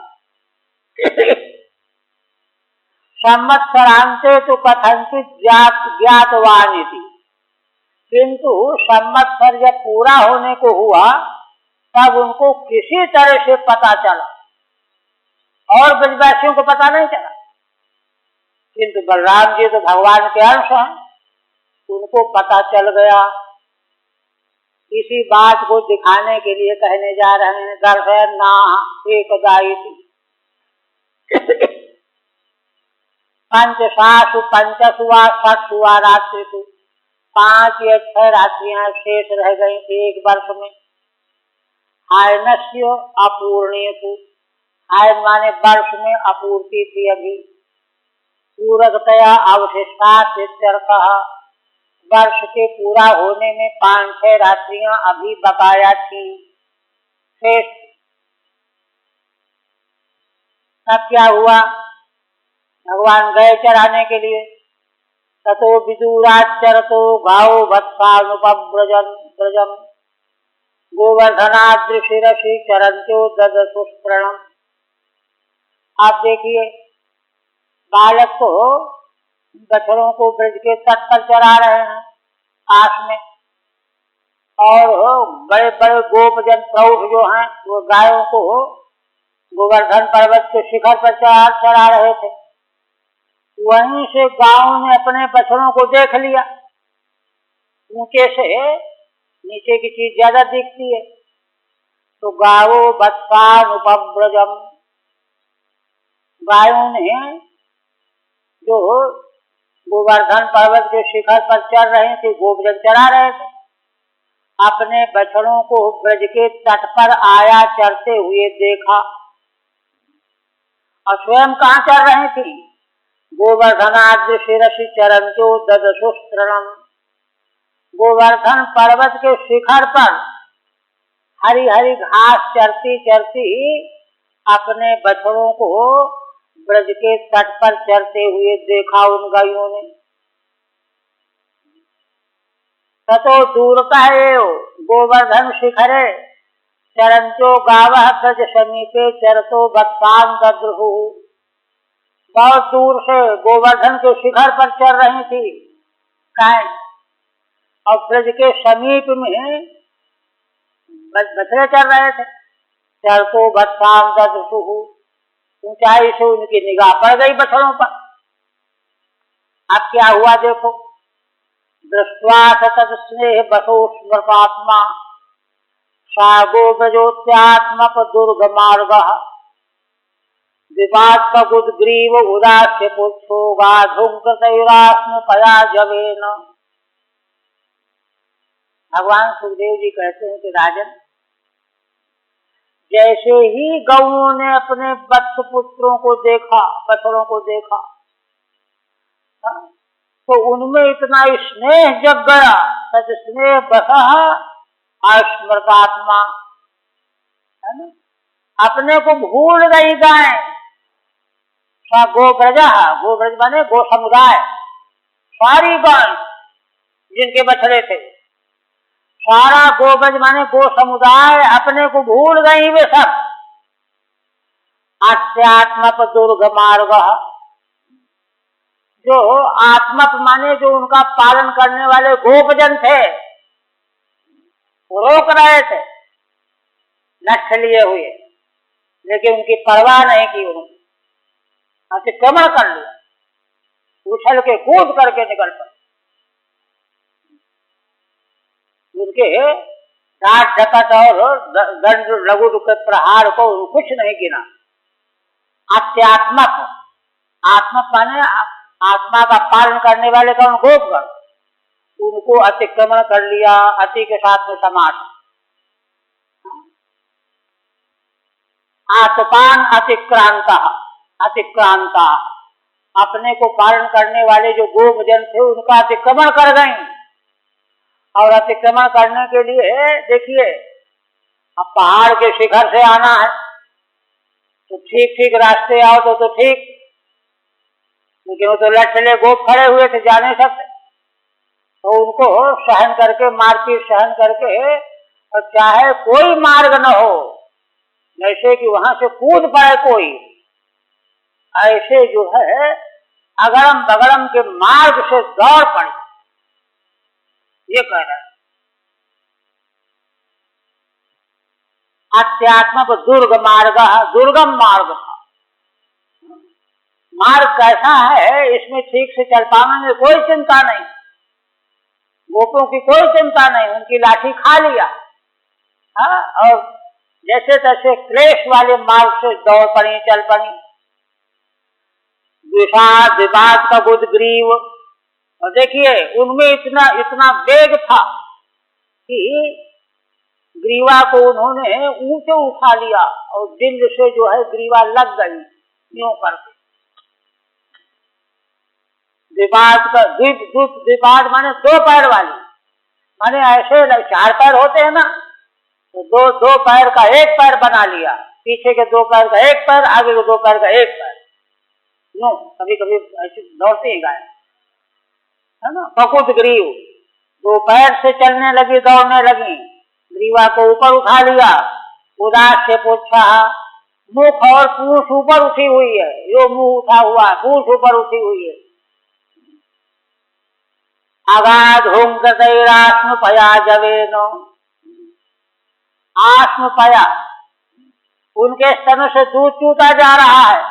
संवत्सरांते तो कथंचित ज्ञातवानिति, किंतु संवत्सर जब पूरा होने को हुआ तब उनको किसी तरह से पता चला, और ब्रजवासियों को पता नहीं चला। किंतु बलराम जी तो भगवान के अंश हैं, उनको पता चल गया। इसी बात को दिखाने के लिए कहने जा रहे हैं दर्शयन्ना एकदायिति। पंचसासु पंचसु वा षट्सु वा रात्रिषु, 5 या 6 रात्रियां शेष रह गई 1 वर्ष में। हायनस्य अपूर्णेषु, हायन माने वर्ष में अपूर्ति थी अभी। पूरकतया अवशिष्टात् इत्यर्थः, वर्ष के पूरा होने में 5-6 रात्रियां अभी बकाया थी शेष। तब क्या हुआ, भगवान गए चराने के लिए। ततो विदुराचरतो गाओ भत्सानुपव्रजं ब्रजम गोवर्धनाद्रिशिरसि चरन्त्यो ददसुस्त्रणम्। आप देखिए, बालक को बछड़ों को ब्रज के तट पर चरा रहे हैं पास में, और बड़े बड़े गोपजन प्रौढ़ जो हैं वो गायों को गोवर्धन पर्वत के शिखर पर चरा रहे थे। वहीं से गायों ने अपने बछड़ों को देख लिया। ऊंचे से नीचे की चीज ज्यादा दिखती है, तो गावो भत्सानुपव्रजम, गायों ने जो गोवर्धन पर्वत के शिखर पर चढ़ रहे थे, गोवर्धन चरा रहे थे, अपने बछड़ों को ब्रज के तट पर आया चरते हुए देखा। और स्वयं कहाँ चढ़ रहे थे, गोवर्धनाद्रिशिरसि चरन्त्यो ददसुस्त्रणम्, गोवर्धन पर्वत के शिखर पर हरी हरी घास चरती चरती अपने बछड़ों को ब्रज के तट पर चरते हुए देखा उन गायों ने। ततो दूरतः एव गोवर्धन शिखरे चरन्त्यो गावः ब्रज समीपे चरतो वत्सान् दद्रुः। बहुत दूर से गोवर्धन के शिखर पर चढ़ रही थी गाय, और ब्रज के समीप में बछड़े चढ़ रहे थे। चरतो वत्सान् दद्रुः, ऊंचाई से उनकी निगाह पड़ गई बछड़ों पर। अब क्या हुआ देखो, दृष्ट्वा तत् स्नेह बसो स्मृतात्मा सा गोव्रजोत्यात्मक दुर्ग मार्गः विपात्पगुद्ग्रीव उदास्य पुच्छो गाधुंकृतैरास्म पया जवेन। भगवान सुखदेव जी कहते हैं कि राजन, जैसे ही गौओं ने अपने वत्स पुत्रों को देखा, बछड़ों को देखा, तो उनमें इतना स्नेह जग गया, तत् स्नेह बसः अस्मृतात्मा, है ना, अपने को भूल गई गाय। गोब्रज, गोब्रज माने गो समुदाय, सारी गाय जिनके बछड़े थे सारा गोब्रज माने गो समुदाय अपने को भूल गई वे सब। आत्यात्मप दुर्ग मार्ग, जो आत्मप माने जो उनका पालन करने वाले गोपजन थे, वो रोक रहे थे लक्ष्य लिए हुए, लेकिन उनकी परवाह नहीं की, उन्होंने अतिक्रमण कर लिया, उछल के कूद करके निकल पड़े। उनके डांट डकट और दंड लघु के प्रहार को कुछ नहीं गिना। आत्यात्मक, आत्मक माने आत्मा का पालन करने वाले कौन? गोपगण, उनको अतिक्रमण कर लिया। अति के साथ में समास। आत्पान अतिक्रांता, अतिक्रांता अपने को पालन करने वाले जो गोपजन थे उनका अतिक्रमण कर गई। और अतिक्रमण करने के लिए देखिए, अब पहाड़ के शिखर से आना है तो ठीक ठीक रास्ते आओ तो ठीक, लेकिन वो तो लठले गोप खड़े हुए थे, जा नहीं सकते, तो उनको सहन करके, मारपीट सहन करके, और चाहे कोई मार्ग न हो, जैसे कि वहां से कूद पड़े कोई, ऐसे जो है अगड़म बगड़म के मार्ग से दौड़ पड़े, ये कह रहे हैं। अत्यात्मक दुर्ग मार्ग, दुर्गम मार्ग था। मार्ग कैसा है, इसमें ठीक से चल पाने में कोई चिंता नहीं, गोपों की कोई चिंता नहीं, उनकी लाठी खा लिया। और जैसे तैसे क्लेश वाले मार्ग से दौड़ पड़ी, चल पड़ी। विषाद विवाद का उद्ग्रीव, और देखिए उनमें इतना इतना वेग था कि ग्रीवा को उन्होंने ऊंचे उठा लिया और दिल से जो है ग्रीवा लग गई यूं करके। विवाद का विवाद माने दो पैर वाली, माने ऐसे 4 पैर होते हैं ना, तो दो पैर का एक पैर बना लिया, पीछे के 2 पैर का एक पैर, आगे के 2 पैर का एक पैर, नो कभी कभी ऐसे दौड़ते ही गाय, है ना। पकुत ग्रीव, 2 पैर से चलने लगी, दौड़ने लगी, ग्रीवा को ऊपर उठा लिया, उदास से पूछा, मुख और पूंछ ऊपर उठी हुई है, यो मुंह उठा हुआ, पूंछ ऊपर उठी हुई है। अगाध हुंकतैरास्म पया जवेनो, आस्म पया, उनके स्तन से दूध चूता जा रहा है,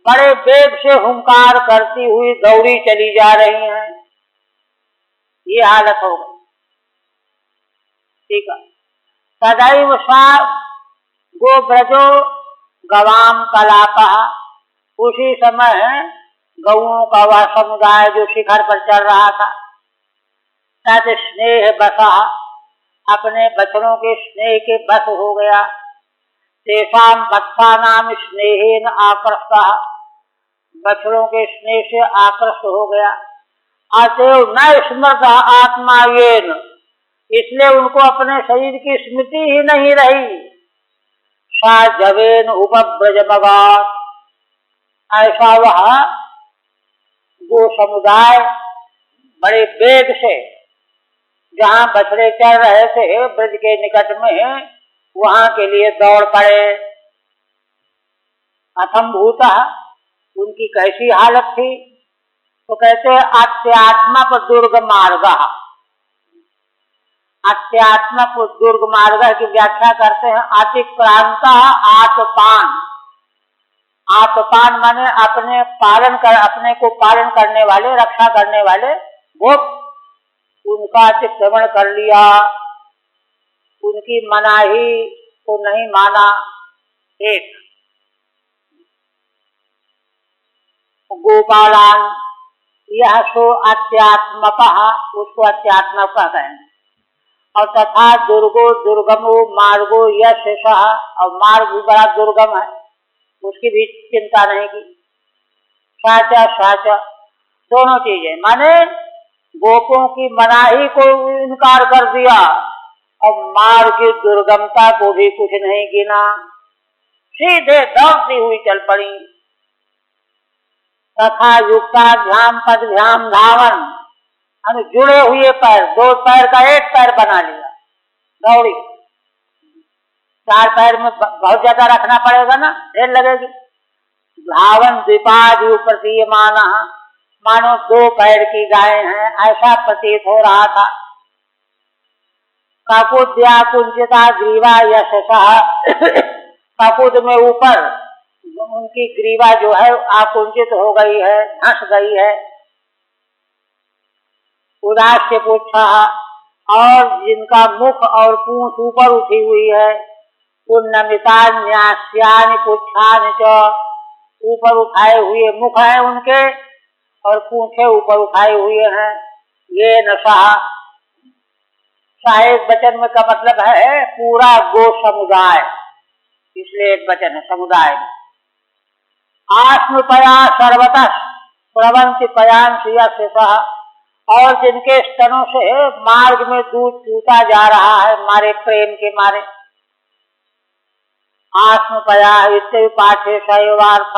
बड़े वेग से हुंकार करती हुई दौड़ी चली जा रही हैं। ये हालत हो गई, ठीक है। सदैव सा गोब्रजो गवाम कलापा, उसी समय गौओं का वह समुदाय जो शिखर पर चल रहा था, तद स्नेह बसा, अपने बछड़ों के स्नेह के बस हो गया। तेषाम वत्सानाम स्नेहेन आकृष्टा, बछड़ों के स्नेह से आकृष्ट हो गया। अतएव न स्मृत आत्मा येन, इसलिए उनको अपने शरीर की स्मृति ही नहीं रही। सा जवेन उपब्रजमगात, ऐसा वह वो समुदाय बड़े वेग से जहाँ बछड़े चल रहे थे ब्रज के निकट में, वहां के लिए दौड़ पड़े। अथम भूता, उनकी कैसी हालत थी, तो कहते अत्यात्मक दुर्ग मार्ग। अत्यात्मक दुर्ग मार्ग की व्याख्या करते हैं अतिक्रांत आत्पान। आत्पान माने अपने को पालन करने वाले, रक्षा करने वाले गोप, उनका अतिक्रमण कर लिया, उनकी मनाही को नहीं माना। एक गोपालान, यह सो अत्यात्मक, उसको अत्यात्मक कहेंगे। और तथा दुर्गो दुर्गमो मार्गो यश, और मार्ग भी बड़ा दुर्गम है, उसकी भी चिंता नहीं की। साचा साचा, दोनों चीजें, माने गोपों की मनाही को इनकार कर दिया और मार्ग की दुर्गमता को भी कुछ नहीं गिना, सीधे दौड़ती हुई चल पड़ी। तथा युक्ताभ्याम पदभ्याम धावन, जुड़े हुए पैर, 2 पैर का एक पैर बना लिया, दौड़ी, 4 पैर में बहुत ज्यादा रखना पड़ेगा ना, ढेर लगेगी। धावन द्विपाद प्रतीयमाना, मानो 2 पैर की गाय हैं ऐसा प्रतीत हो रहा था। काकुद्या कुंचिता ग्रीवा यशसा, काकुद में ऊपर उनकी ग्रीवा जो है आकुंचित हो गई है, धंस गई है। उदास्य पूछा, और जिनका मुख और पूंछ ऊपर उठी हुई है। उन्नमिता न्यास्यानि पुच्छानि च, ऊपर उठाए हुए मुख है उनके और पूंछे ऊपर उठाए हुए हैं। ये नशा एक वचन में का मतलब है पूरा गो समुदाय, इसलिए एक वचन है समुदाय। आत्मपया सर्वतः प्रवंति पयांश यशः, और जिनके स्तनों से मार्ग में दूध चूता जा रहा है मारे प्रेम के मारे। आत्मपया इत्यादि पाठे शैवार्थ,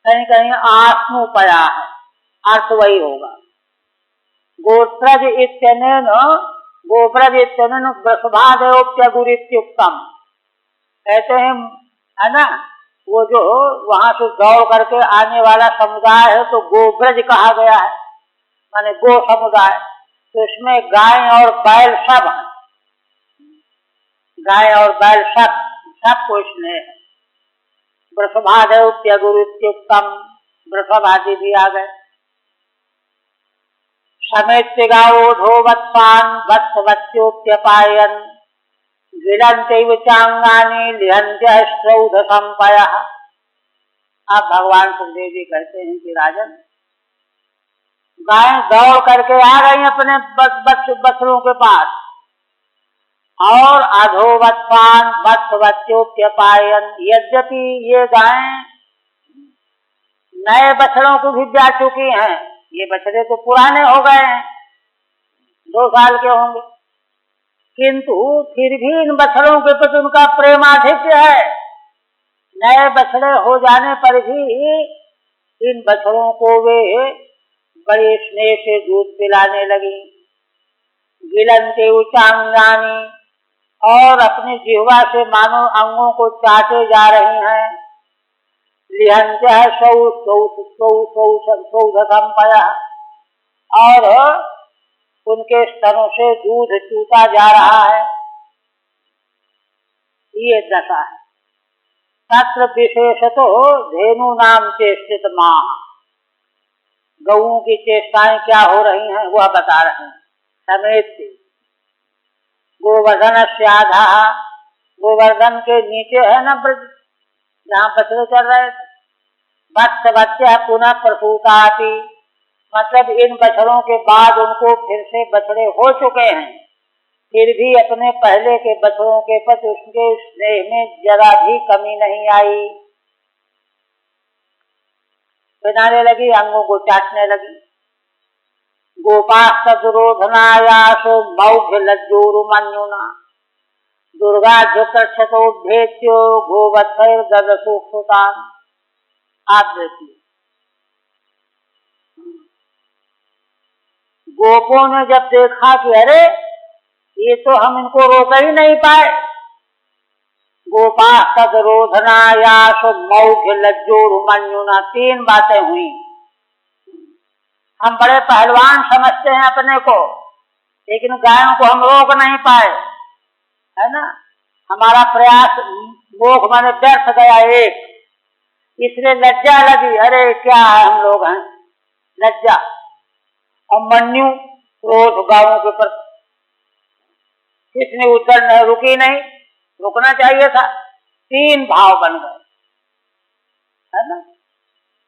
कहीं कहीं आत्मोपया है, अर्थ वही होगा। गोत्रज इत्यनेन, गोब्रज इत्यनेन वृषभादेवोप्यगुरित्युक्तम, कहते हैं है ना, वो जो वहां से दौड़ करके आने वाला समुदाय है तो गोब्रज कहा गया है, माने गो समुदाय। तो इसमें गाय और बैल सब, गाय और बैल सब को इसमें वृषभादेवोप्यगुरित्युक्तम, वृषभ आदि भी आ गए। समेत्य गावोधो वत्पान वत्सवत्योप्यपायन, गिलन्त्यैव चांगानि लिहन्त्य श्रौध संपयः। अब भगवान सुखदेव जी कहते हैं कि राजन, गायें दौड़ करके आ गई अपने बछड़ों के पास, और अधोवत्पान वत्सवत्योप्यपायन, यद्यपि ये गायें नए बछड़ों को भी ब्याह चुकी हैं, ये बछड़े तो पुराने हो गए हैं, 2 साल के होंगे, किंतु फिर भी इन बछड़ों के प्रति उनका प्रेमाधिक्य है। नए बछड़े हो जाने पर भी इन बछड़ों को वे बड़े स्नेह से दूध पिलाने लगी। गिलन्ते उचांगानी, और अपनी जिह्वा से मानो अंगों को चाटे जा रही हैं। लिहन्त्य सौध संपयः, और उनके स्तनों से दूध चूता जा रहा है। ये दशा है। तत्र विशेषतो धेनु नाम चेष्टित माह, गौओं की चेष्टाएं क्या हो रही हैं वह बता रहे हैं। समेत गोवर्धन स्याधा, गोवर्धन के नीचे है न ब्रज, जहाँ बछड़े चल रहे थे। वत्सवत्य पुनः प्रसूताति, मतलब इन बछड़ों के बाद उनको फिर से बछड़े हो चुके हैं, फिर भी अपने पहले के बछड़ों के प्रति उसके स्नेह में जरा भी कमी नहीं आई। पिनाने लगी, अंगों को चाटने लगी। गोपास्तरोधनायासो मौघ्य लज्जोरुमन्युना, दुर्गा झुकक्षतोभेत्यो गोवत्सैर ददसु सुतान। आप देखिए, गोपों ने जब देखा कि अरे ये तो हम इनको रोक ही नहीं पाए, गोपास्तरोधनायासो मौघ्य लज्जोरुमन्युना, 3 बातें हुई। हम बड़े पहलवान समझते हैं अपने को, लेकिन गायों को हम रोक नहीं पाए, है ना। हमारा प्रयास मोख माने व्यर्थ गया एक, इसलिए लज्जा लगी, अरे क्या है हम लोग हैं, लज्जा। और मन्यु क्रोध गायों के प्रति, इसने उधर नहीं रुकी, नहीं रुकना चाहिए था। 3 भाव बन गए, है ना।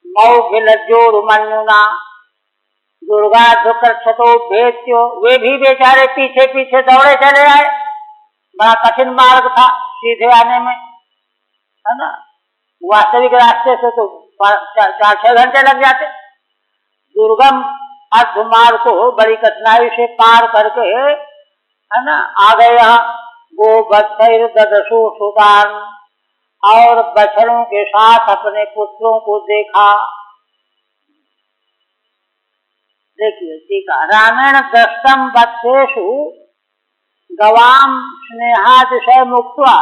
मौघ्य लज्जोरुमन्युना, दुर्गा दुःखक्षतो भेत्यो, वे भी बेचारे पीछे पीछे दौड़े चले आए। बड़ा कठिन मार्ग था सीधे आने में, है ना। वास्तविक रास्ते से तो 4-6 घंटे लग जाते। दुर्गम अर्ध मार्ग को बड़ी कठिनाई से पार करके, है ना, आ गए यहाँ। गोवत्सैर ददसु सुतान, और बछड़ों के साथ अपने पुत्रों को देखा। देखिए ठीक है, रामेण दस्तम वत्सेषु गवाम स्नेहातिशय मुक्त्वा।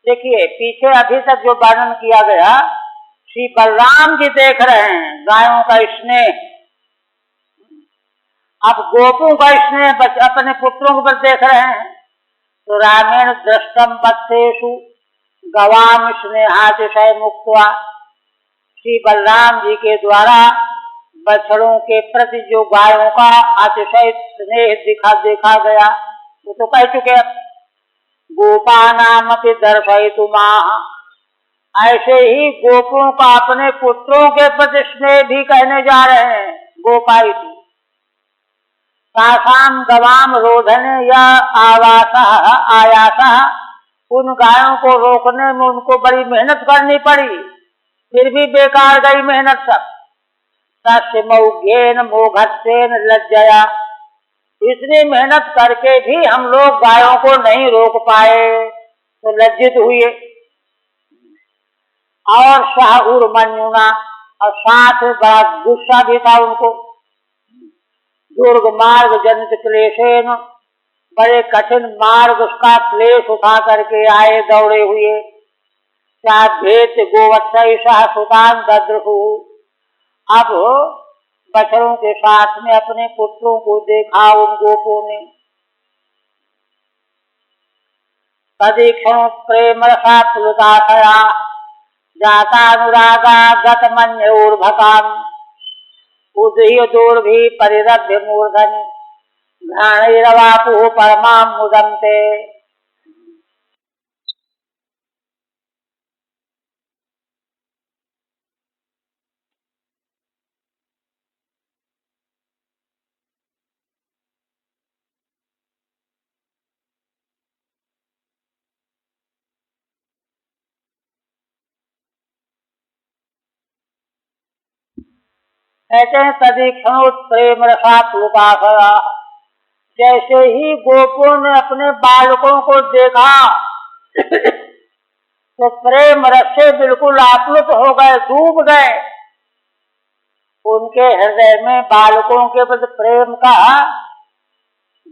देखिए पीछे अभी तक जो वर्णन किया गया, श्री बलराम जी देख रहे हैं गायों का स्नेह। अब गोपों का स्नेह अपने पुत्रों के ऊपर देख रहे हैं। तो रामेण दृष्टम पथ्येषु गवाम स्नेहातिशय मुक्त्वा। श्री बलराम जी के द्वारा बछड़ों के प्रति जो गायों का अतिशय स्नेह देखा गया, वो तो कह चुके। गोपानामपि दर्शयितुमाह, ऐसे ही गोपों का अपने पुत्रों के प्रति स्नेह भी कहने जा रहे हैं। गोपाइति तासाम गवाम रोधने या आयासा, उन गायों को रोकने में उनको बड़ी मेहनत करनी पड़ी, फिर भी बेकार गई मेहनत सब। तस्य मौघ्येन मोघत्वेन लज्जया, इतनी मेहनत करके भी हम लोग गायों को नहीं रोक पाए तो लज्जित हुए। और सह उर्मन्युना, और साथ बड़ा गुस्सा भी था उनको। दुर्ग मार्ग जनित क्लेशेन, बड़े कठिन मार्ग उसका क्लेश उठा करके आए दौड़े हुए। भेद गोवत्सई सह सुतान दद्रहु, अब बछड़ों के साथ में अपने पुत्रों को देखा उन गोपों ने। तदीक्षण प्रेम रसा प्लुताशया, जाता अनुरागा गत मन्योर्भकाम। उदय दूर्भि परिरभ्य मूर्धनि, घ्राणैरवापुः परमां मुदन्ते। कहते हैं तदीक्षण प्रेम रसा प्लुताशया, जैसे ही गोपों ने अपने बालकों को देखा तो प्रेम रस से बिल्कुल आप्लुत हो गए, डूब गए। उनके हृदय में बालकों के प्रति प्रेम का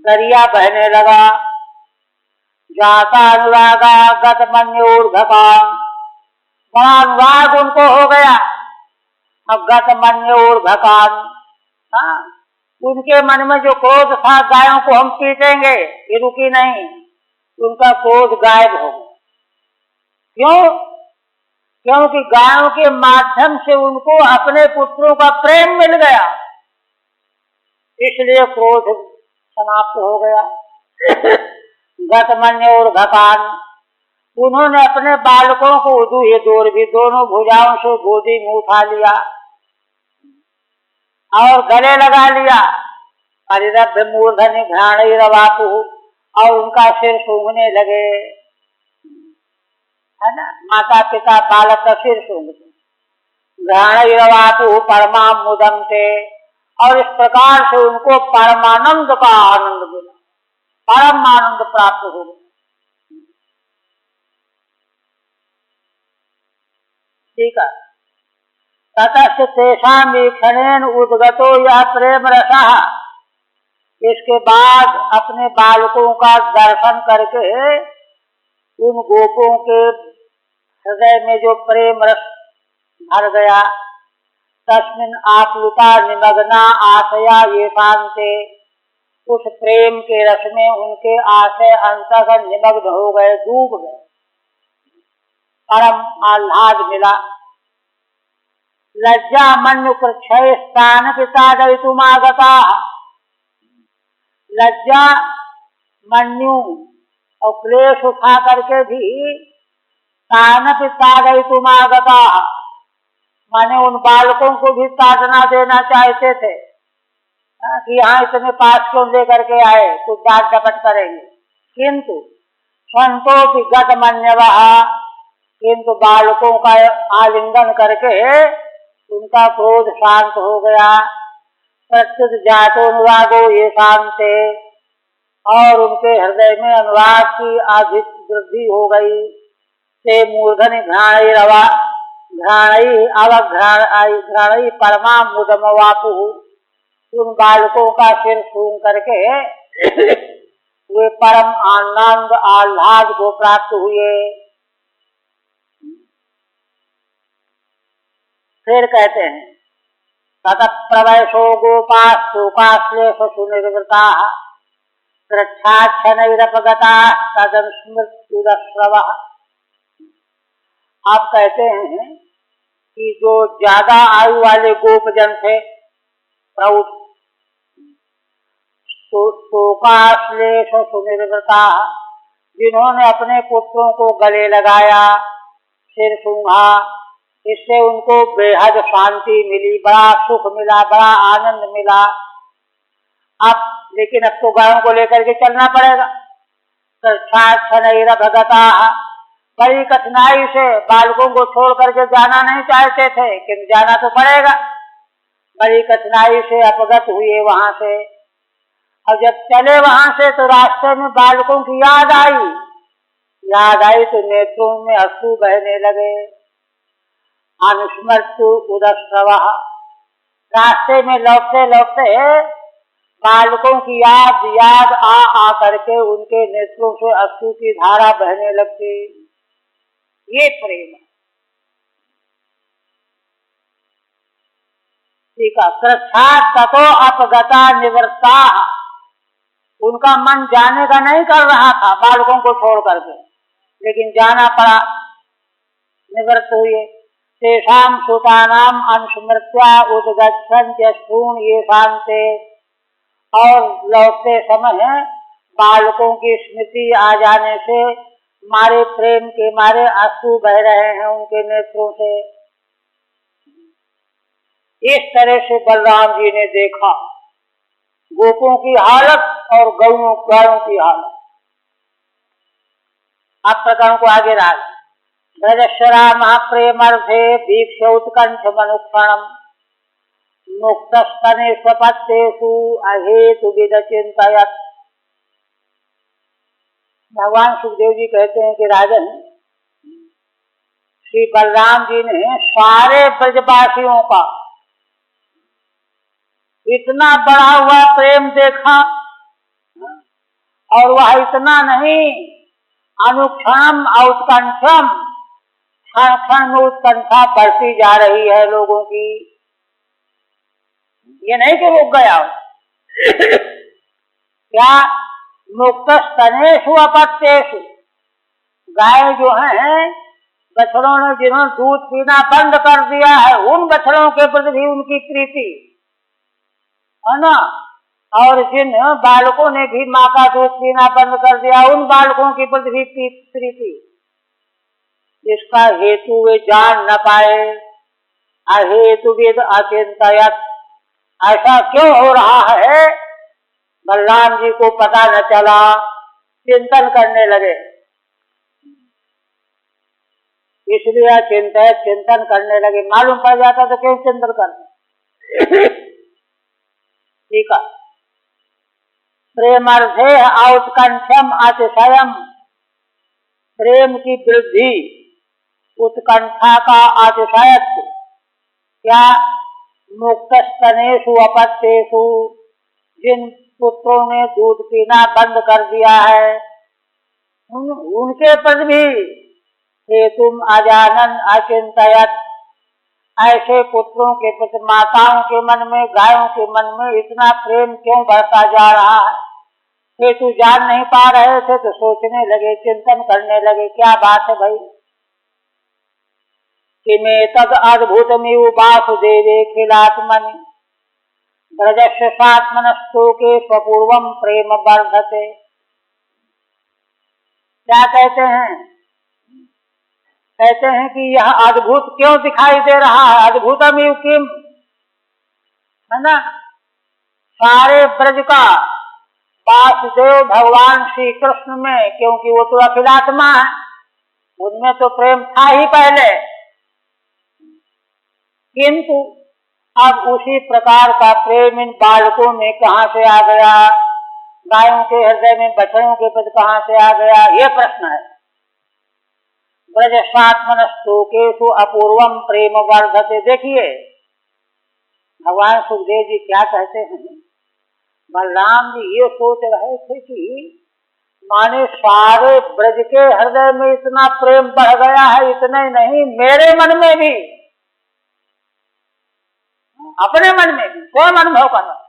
दरिया बहने लगा। जाता अनुरागा गत मन्योर्भकाम, बड़ा अनुराग उनको हो गया। अब गत मन्योर्भकाम, उनके मन में जो क्रोध था गायों को हम पीटेंगे, ये रुकी नहीं, उनका क्रोध गायब हो गया। क्यों? क्योंकि गायों के माध्यम से उनको अपने पुत्रों का प्रेम मिल गया, इसलिए क्रोध समाप्त हो गया। गतमन्योर्भकान, उन्होंने अपने बालकों को उदूह्य दूर्भि, दोनों भुजाओं से गोदी में उठा लिया और गले लगा लिया। परिरभ्य मूर्धनि घ्राणैरवापुः, और उनका सिर सूंघने लगे, है ना। माता पिता बालक का सिर सूंघते। घ्राणैरवापुः परमां मुदन्ते, और इस प्रकार से उनको परमानंद का आनंद मिला, परम आनंद प्राप्त हो गया। ठीक है। ततश्च तेषां वीक्षणेन उद्गतो यह प्रेम रसः, इसके बाद अपने बालकों का दर्शन करके उन गोपों के हृदय में जो प्रेम रस भर गया, तस्मिन् आप्लुता निमग्ना आशया ये शांते, उस प्रेम के रस में उनके आशय अंतःकरण निमग्न हो गए, डूब गए, परम आह्लाद मिला। लज्जा मन्यु प्रक्षय स्थान पितादयितुमागता, लज्जा मन्यु और क्लेश उठा करके भी स्थान पितादयितुमागता, माने उन बालकों को भी ताड़ना देना चाहते थे कि यहाँ इतने पास क्यों लेकर के आए, कुछ डांट डपट करेंगे। किंतु संतो की गत मन्यवः, किंतु बालकों का आलिंगन करके उनका क्रोध शांत हो गया। प्रत्युत जातो अनुरागो ये शांते, और उनके हृदय में अनुराग की अधिक वृद्धि हो गई। ते मूर्धनि घ्राणैरवा घ्राणै परमां मुदमवापुः, उन बालकों का सिर सूंघ करके वे परम आनंद आह्लाद को प्राप्त हुए। फिर कहते हैं ततः प्रवैशो गोपाः शोकाश्लेषु सुनिर्वृताः कृच्छाच्छनैरपगताः तदनुस्मृत्युदश्रवः। आप कहते हैं कि जो ज्यादा आयु वाले गोपजन थे प्रौढ़ शोकाश्लेषु सुनिर्वृताः, जिन्होंने अपने पुत्रों को गले लगाया, सिर सूंघा, इससे उनको बेहद शांति मिली, बड़ा सुख मिला, बड़ा आनंद मिला। अब लेकिन अब तो गायों को लेकर के चलना पड़ेगा। भगता बड़ी कठिनाई से बालकों को छोड़ करके जाना नहीं चाहते थे, किंतु जाना तो पड़ेगा। बड़ी कठिनाई से अपगत हुए वहां से, और जब चले वहां से तो रास्ते में बालकों की याद आई तो नेत्रों में अश्रु बहने लगे। अनुस्मृत्यु उदश्रवः, रास्ते में लौटते लौटते बालकों की याद आ करके उनके नेत्रों से अश्रु की धारा बहने लगती। ये प्रेम है। ठीक है। कृच्छात् ततो अपगता निवृत्ता, उनका मन जाने का नहीं कर रहा था बालकों को छोड़ करके, लेकिन जाना पड़ा, निवृत्त हुए। तेषां सुतानां अनुस्मृत्या उद्गच्छन्त्यश्रून् येषान्ते, और लौटते समय बालकों की स्मृति आ जाने से मारे प्रेम के मारे आंसू बह रहे हैं उनके नेत्रों से। इस तरह से बलराम जी ने देखा गोपों की हालत और गायों की हालत। आप प्रकरण को आगे राज ब्रजश्वरा महाप्रेमर्थे दीक्ष उत्कंठ मनुक्षणम मुक्तस्तने स्वपत्तेषु अहेतु विदचिन्तयत्। भगवान सुखदेव जी कहते हैं कि राजन, श्री बलराम जी ने सारे ब्रजवासियों का इतना बढ़ा हुआ प्रेम देखा, और वह इतना नहीं, अनुक्षणम औत्कंठम, क्षण क्षण में उत्कंठा बढ़ती जा रही है लोगों की। ये नहीं कि रुक गया क्या मुक्त स्तनेषु अपत्येषु, गाय जो है बछड़ों ने जिन्होंने दूध पीना बंद कर दिया है, उन बछड़ों के प्रति भी उनकी प्रीति है ना, और जिन बालकों ने भी माँ का दूध पीना बंद कर दिया, उन बालकों की प्रति भी प्रीति। इसका हेतु वे जान न पाए। अहेतु विद अचिंतयत्, ऐसा क्यों हो रहा है बलराम जी को पता न चला, चिंतन करने लगे। इसलिए चिंतन करने लगे। मालूम पड़ जाता तो क्यों चिंतन करते। ठीक है। प्रेमर्थे औत्कंठम अतिशयम, प्रेम की वृद्धि, उत्कंठा का अतिशयत्व। क्या मुक्तस्तनेषु अपत्येषु, जिन पुत्रों ने दूध पीना बंद कर दिया है उनके प्रति भी हेतुम अजानन अचिंतयत्, ऐसे पुत्रों के प्रति माताओं के मन में, गायों के मन में इतना प्रेम क्यों बढ़ता जा रहा है। हेतु जान नहीं पा रहे थे तो सोचने लगे, चिंतन करने लगे, क्या बात है भाई। किमेतद् अद्भुतमिव वासुदेवे खिलात्मनि ब्रजस्य सात्मनस्तोके स्वपूर्वम प्रेम वर्धते। क्या कहते हैं? कहते हैं कि यह अद्भुत क्यों दिखाई दे रहा है। अद्भुतमिव किम, है ना, सारे ब्रज का वासुदेव भगवान श्री कृष्ण में, क्योंकि वो तो अखिलात्मा है, उनमें तो प्रेम था ही पहले, किंतु अब उसी प्रकार का प्रेम इन बालकों में कहां से आ गया, गायों के हृदय में बछड़ों के प्रति कहां से आ गया, ये प्रश्न है। ब्रजसात्मनस्तोकेषु अपूर्वम प्रेम वर्धते। देखिए भगवान सुखदेव जी क्या कहते हैं। बलराम जी ये सोच रहे थे कि माने सारे ब्रज के हृदय में इतना प्रेम बढ़ गया है, इतने नहीं मेरे मन में भी, अपने मन में भी स्वयं अनुभव कर रहा।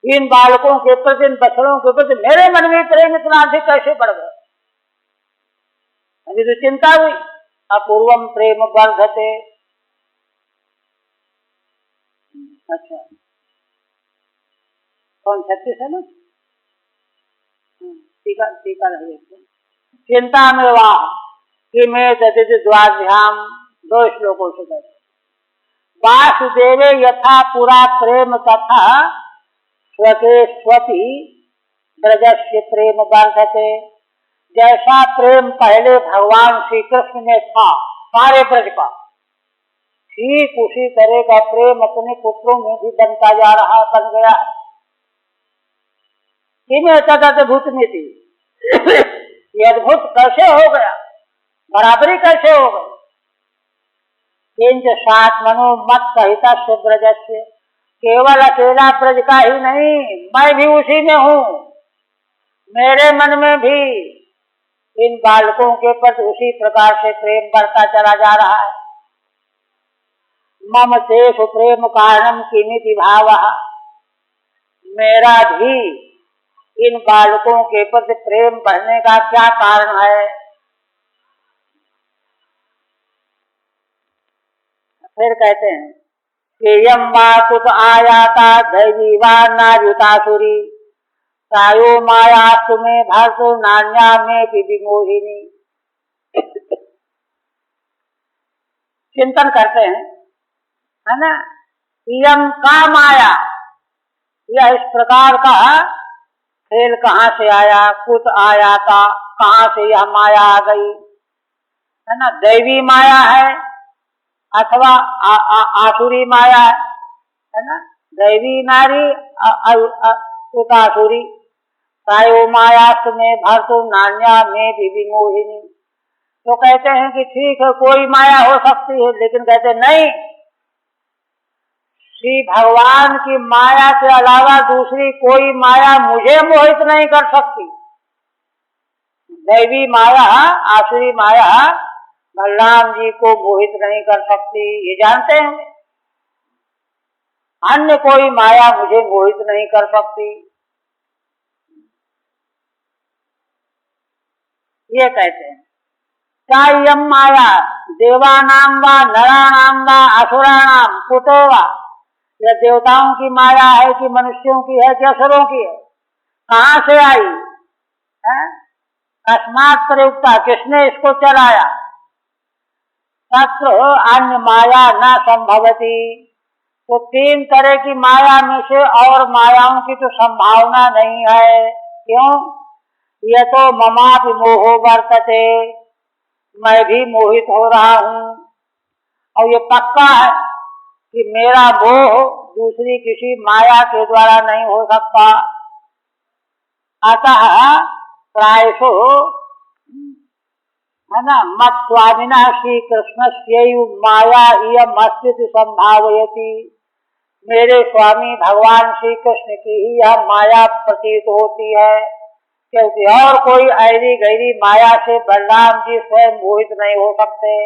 इन बालकों के प्रति, इन बछड़ों के प्रति मेरे मन में प्रेम इतना अधिक कैसे बढ़ गया? अभी तो चिंता हुई। अपूर्वम प्रेम वर्धते। अच्छा, कौन 36 है ना? टीका रही। चिंता में वाह कि मैं दधित द्वाभ्याम, 2 श्लोकों से कहते वासुदेवे यथा पुरा प्रेम तथा स्वके स्वपि ब्रजस्य प्रेम वर्धते। जैसा प्रेम पहले भगवान श्री कृष्ण में था सारे ब्रज का, ठीक उसी तरह का प्रेम अपने पुत्रों में भी बनता जा रहा, बन गया। अद्भुत नीति ये अद्भुत कैसे हो गया, बराबरी कैसे हो गई? किंच सात मनो मत सहिता ब्रजस्य, केवल अकेला ब्रज का ही नहीं, मैं भी उसी में हूँ। मेरे मन में भी इन बालकों के प्रति उसी प्रकार से प्रेम बढ़ता चला जा रहा है। मम तेषु प्रेम कारणम किमिति भावः, मेरा भी इन बालकों के प्रति प्रेम बढ़ने का क्या कारण है? फिर कहते हैं कि यम वा कुत आयाता दैवी वा नायुतासुरी, सायो मायास्तु में भर्तु नान्या में विमोहिनी। चिंतन करते हैं, है ना? यम का माया, यह इस प्रकार का खेल कहाँ से आया? कुत आया था, कहाँ से यह माया आ गई? है ना? दैवी माया है अथवा आसुरी माया है ना? दैवी नारी आसुरी, सायो मायास्त में भरतु नान्या में विमोहिनी। तो कहते हैं कि ठीक है, कोई माया हो सकती है, लेकिन कहते नहीं, श्री भगवान की माया के अलावा दूसरी कोई माया मुझे मोहित नहीं कर सकती। दैवी माया, आसुरी माया बलराम जी को मोहित नहीं कर सकती, ये जानते हैं। अन्य कोई माया मुझे मोहित नहीं कर सकती, ये कहते हैं। क्या यम माया देवानाम वा नराणाम वा असुराणाम कुतो वा, यह देवताओं की माया है कि मनुष्यों की है कि असुरों की है? कहाँ से आई है? कस्मात् प्रयुक्ता, किसने इसको चलाया? तत्र अन्य माया न संभवती, तो 3 तरह की माया में से और मायाओं की तो संभावना नहीं है। क्यों? ये तो ममापि मोहो वर्तते, मैं भी मोहित हो रहा हूँ, और ये पक्का है कि मेरा मोह दूसरी किसी माया के द्वारा नहीं हो सकता। अतः प्रायशो, है ना, मत स्वामिना श्री कृष्ण से माया इयम अस्तित्व संभावयति, मेरे स्वामी भगवान श्री कृष्ण की ही यह माया प्रतीत होती है, क्योंकि और कोई ऐरी गैरी माया से बलराम जी स्वयं मोहित नहीं हो सकते।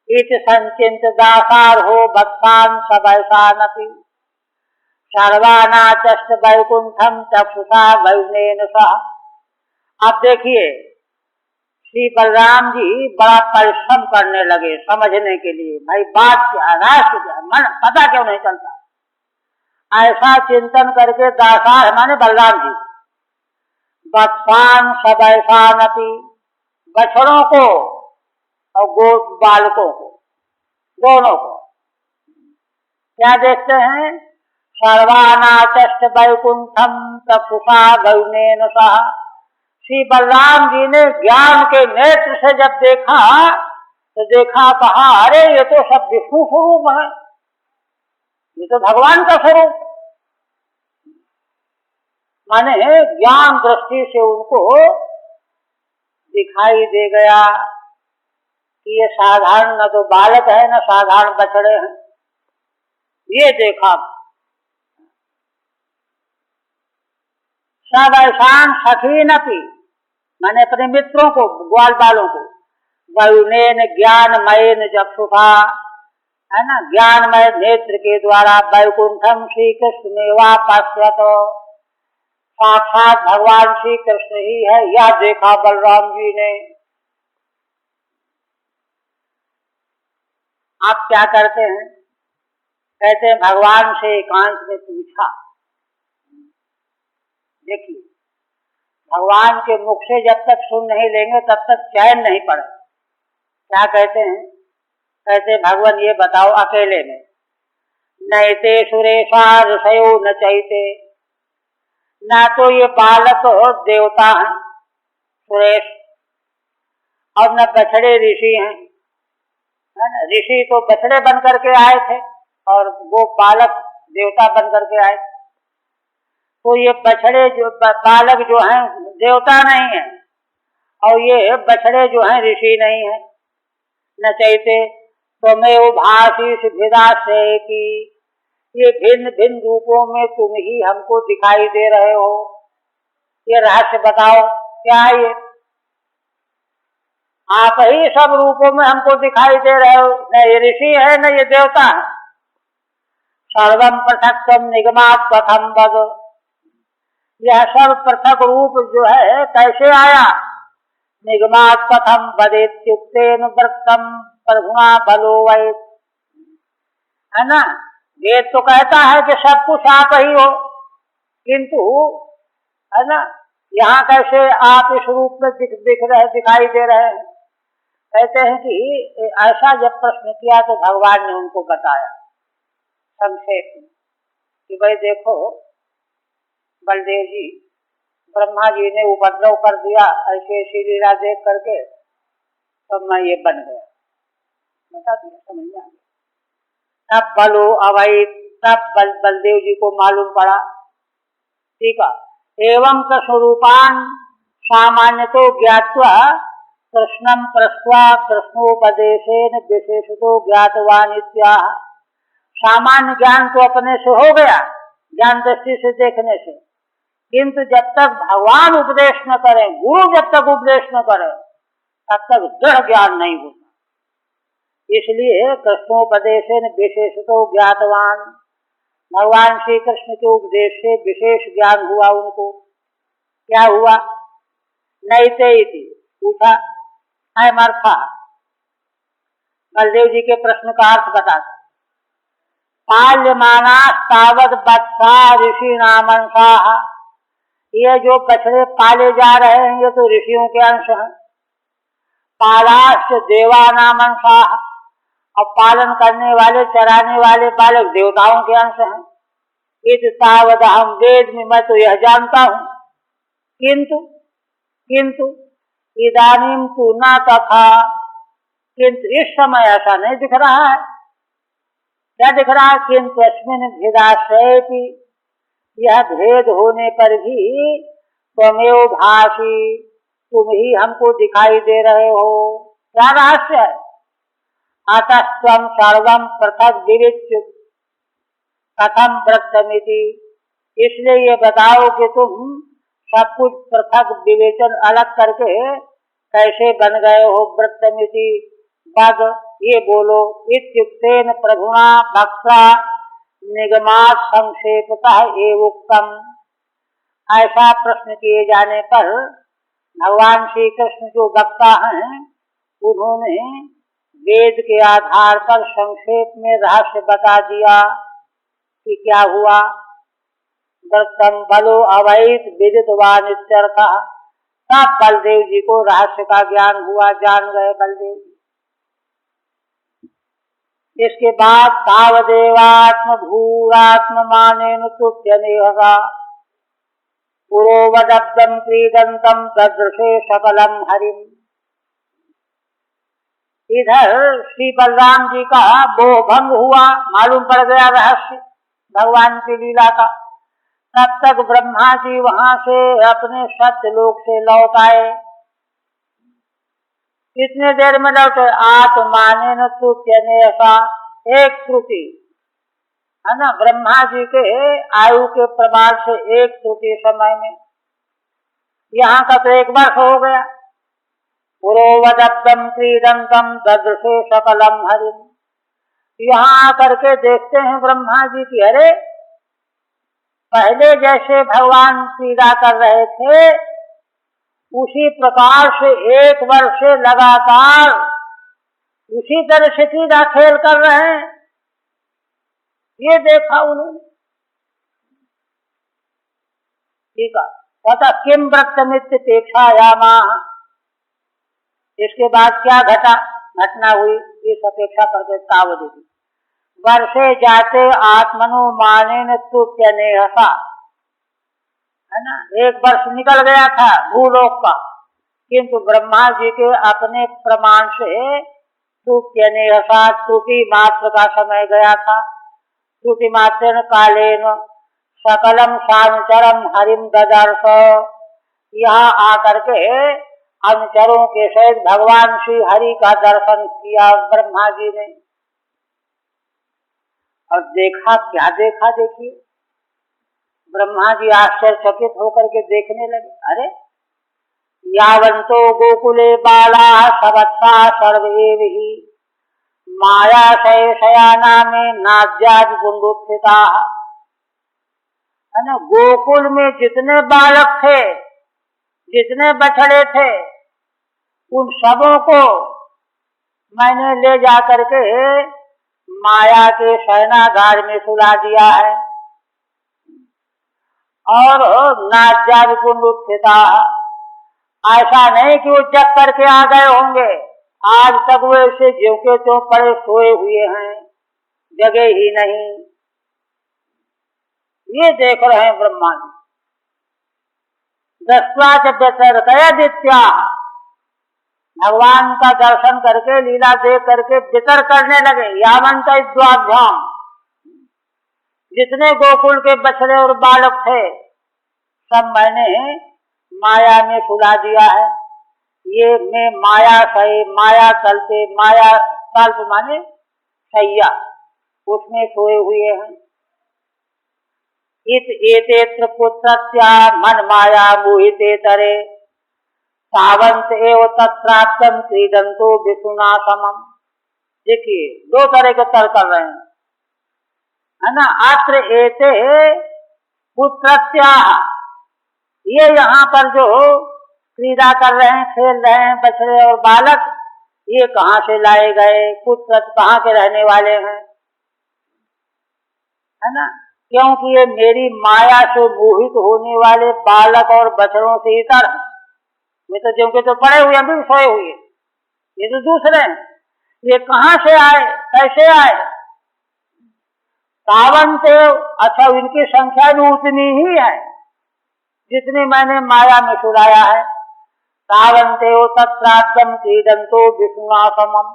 इति संचिंत दासार हो भक्तान सबैसानपि, सर्वानाचष्ट वैकुंठम चक्षुषा वैनेन सह। अब देखिए, श्री बलराम जी बड़ा परिश्रम करने लगे समझने के लिए, भाई बात क्या, राष्ट्र क्या, मन पता क्यों नहीं चलता। ऐसा चिंतन करके दासार माने बलराम जी, बत्सान सबैसानपि, बछड़ों को और गो बालकों को, दोनों को क्या देखते हैं? सर्वानाचष्ट वैकुंठम चक्षुषा वैनेन सह। श्री बलराम जी ने ज्ञान के नेत्र से जब देखा तो देखा, कहा अरे ये तो सब विष्णु स्वरूप है, ये तो भगवान का स्वरूप। माने ज्ञान दृष्टि से उनको दिखाई दे गया कि ये साधारण न तो बालक है न साधारण बछड़े हैं। ये देखा, सब ऐसान सखीनपि, मैंने अपने मित्रों को, ग्वाल बालों को, वयुनेन ज्ञानमयेन चक्षुषा, है ना, ज्ञानमय नेत्र के द्वारा वैकुंठम श्री कृष्ण में वापस्यत, साक्षात भगवान श्री कृष्ण ही है, यह देखा बलराम जी ने। आप क्या करते हैं, कहते हैं भगवान से एकांत में पूछा। देखिए, भगवान के मुख से जब तक सुन नहीं लेंगे तब तक चैन नहीं पड़े। क्या कहते हैं, कहते भगवान ये बताओ अकेले में, नैते सुरेशा ऋषयो न चैते, ना तो ये बालक और देवता हैं सुरेश, और न बछड़े ऋषि हैं, है ना। ऋषि तो बछड़े बन करके आए थे और वो बालक देवता बन करके आए। तो ये बछड़े जो बालक जो हैं देवता नहीं है, और ये बछड़े जो हैं ऋषि नहीं है। न चैते त्वमेव भाषीष भिदाश्रय की, ये भिन्न भिन्न रूपों में तुम ही हमको दिखाई दे रहे हो, ये रहस्य बताओ क्या है ये, आप ही सब रूपों में हमको दिखाई दे रहे हो, न ये ऋषि है न ये देवता है। सर्वम पृथक्त्वम निगमात् कथम वद, यह सब पृथक रूप जो है कैसे आया। निगमात् कथम वदेत्युक्तेन वृत्तम प्रभुना बलो वै, है ना। वेद तो कहता है कि सब कुछ आप ही हो, किंतु है ना, यहाँ कैसे आप इस रूप में दिखाई दे रहे हैं। कहते हैं कि ऐसा जब प्रश्न किया तो भगवान ने उनको बताया संक्षेप में कि भाई देखो बलदेव जी, ब्रह्मा जी ने उपद्रव कर दिया ऐसे ऐसी लीला देख करके, तब मैं ये बन गया, बता दिया, समझ में आ गया। तब बलो अवैध, तब बलदेव जी को मालूम पड़ा, ठीक है। एवं स्वरूपान सामान्य तो ज्ञात्वा कृष्णम प्रस्वा कृष्णोपदेशेन विशेषतो ज्ञातवान इत्याह। सामान्य ज्ञान तो अपने से हो गया ज्ञान दृष्टि से देखने से, किंतु जब तक भगवान उपदेश न करें, गुरु जब तक उपदेश न करे तब तक दृढ़ ज्ञान नहीं होता। इसलिए कृष्णोपदेशेन विशेषतो ज्ञातवान, भगवान श्री कृष्ण के उपदेश से विशेष ज्ञान हुआ उनको। क्या हुआ, नैते इति पूछा, अमर्था, बलदेव जी के प्रश्न का अर्थ बताते। पाल्यमाना तावत बत्सा ऋषि नामंसाः, ये जो बछड़े पाले जा रहे हैं ये तो ऋषियों के अंश हैं। पालाश्च देवानामंसाः, और पालन करने वाले चराने वाले बालक देवताओं के अंश हैं। इत तावद हम वेद में, मैं तो यह जानता हूँ, किंतु इदानीं तु न तथा, किंतु इस समय ऐसा नहीं दिख रहा है। क्या दिख रहा है, किंतु अस्मिन् भेदाश्रयेपि, यह भेद होने पर भी त्वमेव भाषी, तुम ही हमको दिखाई दे रहे हो। क्या रहस्य है, अतः त्वं सर्वं पृथक विविच्य कथम वृत्तमिति, इसलिए ये बताओ कि तुम सब कुछ पृथक विवेचन अलग करके कैसे बन गए हो। वृत्तमिति पद ये बोलो, इत्युक्तेन प्रभुना भक्ता निगमात् संक्षेपतः एव उक्तम। ऐसा प्रश्न किए जाने पर भगवान श्री कृष्ण जो वक्ता हैं उन्होंने वेद के आधार पर संक्षेप में रहस्य बता दिया कि क्या हुआ। दत्तम बलो अवैध विदितवान इत्यर्थः, तब बलदेव जी को रहस्य का ज्ञान हुआ, जान गए बलदेव जी। इसके बाद तावदेवात्म भूरात्म मानेन तुत्यनेहगा पुरोवदब्दम क्रीडंतम ददृशे सकलम हरिम। इधर श्री बलराम जी का मोह भंग हुआ, मालूम पड़ गया रहस्य भगवान की लीला का। तब तक ब्रह्मा जी वहां से अपने सत्यलोक से लौट आए। कितने देर में लौटे, आत्माने न तुत्यनेका, एक त्रुटि है ना, ब्रह्मा जी के आयु के प्रमाण से एक त्रुटि समय में यहाँ का तो 1 वर्ष हो गया। पुरोवदब्दम क्रीडंतम ददृशे सकलम हरिम। यहाँ आकर के देखते हैं ब्रह्मा जी की अरे पहले जैसे भगवान क्रीड़ा कर रहे थे उसी प्रकार से 1 वर्ष से लगातार उसी तरह से क्रीड़ा खेल कर रहे हैं। ये देखा उन्होंने। ठीक है, तथा किम व्रतमित्य पेक्षायामा। इसके बाद क्या घटना हुई इस अपेक्षा करके तावदेवी। वर्षे जाते आत्मनो मानेन तुप्यनेहसा, है ना। 1 वर्ष निकल गया था भूलोक का, किंतु ब्रह्मा जी के अपने प्रमाण से तुप्यनेहसा त्रुटि मात्र का समय गया था। त्रुटि मात्र कालेन सकलम सानुचरम हरिम ददर्श। यहाँ आकर के अनुचरों के सहित भगवान श्री हरि का दर्शन किया ब्रह्मा जी ने। और देखा, क्या देखा देखिए, ब्रह्मा जी आश्चर्यचकित होकर के देखने लगे। अरे यावंतो गोकुले बाला सवत्सा सर्वेव ही माया शयाना में नाज्याद गुंडुत्थिता। है ना, गोकुल में जितने बालक थे, जितने बछड़े थे, उन सबों को मैंने ले जा करके माया के शयनागार में सुला दिया है। और नाज्याद गुंडुत्थिता, ऐसा नहीं कि वो जग करके आ गए होंगे, आज तक वो ऐसे ज्यों के त्यों पड़े सोए हुए हैं, जगह ही नहीं। ये देख रहे हैं ब्रह्मा जी। दस्वा व्यतर्कयदित्या, भगवान का दर्शन करके लीला देख करके वितर करने लगे। यावंत द्वाभ्याम, जितने गोकुल के बछड़े और बालक थे सब मैंने माया में सुला दिया है। ये मैं माया सही, माया तलते, माया तल्प माने सैया, उसमें सोए हुए हैं। इत एतेत्र पुत्रत्या मन माया मोहिते तरे सावंत एव तत्प्राप्तम क्रीडंतो विष्णुना समम। देखिए 2 तरह के तर्क कर रहे हैं, है ना। अत्र एते पुत्रत्या, ये यहाँ पर जो क्रीड़ा कर रहे हैं, खेल रहे हैं बछड़े और बालक, ये कहाँ से लाए गए, पुत्र कहाँ के रहने वाले हैं, है ना। क्योंकि ये मेरी माया से मोहित होने वाले बालक और बछड़ों से इतर, वे तो जो के तो पड़े हुए हैं, भी सोए हुए, ये तो दूसरे हैं। ये कहाँ से आए, कैसे आए? सावंत, अच्छा इनकी संख्या भी उतनी ही है जितनी मैंने माया में सुलाया है। सावंते तत्प्राप्तम क्रीडंतो विष्णुना समम।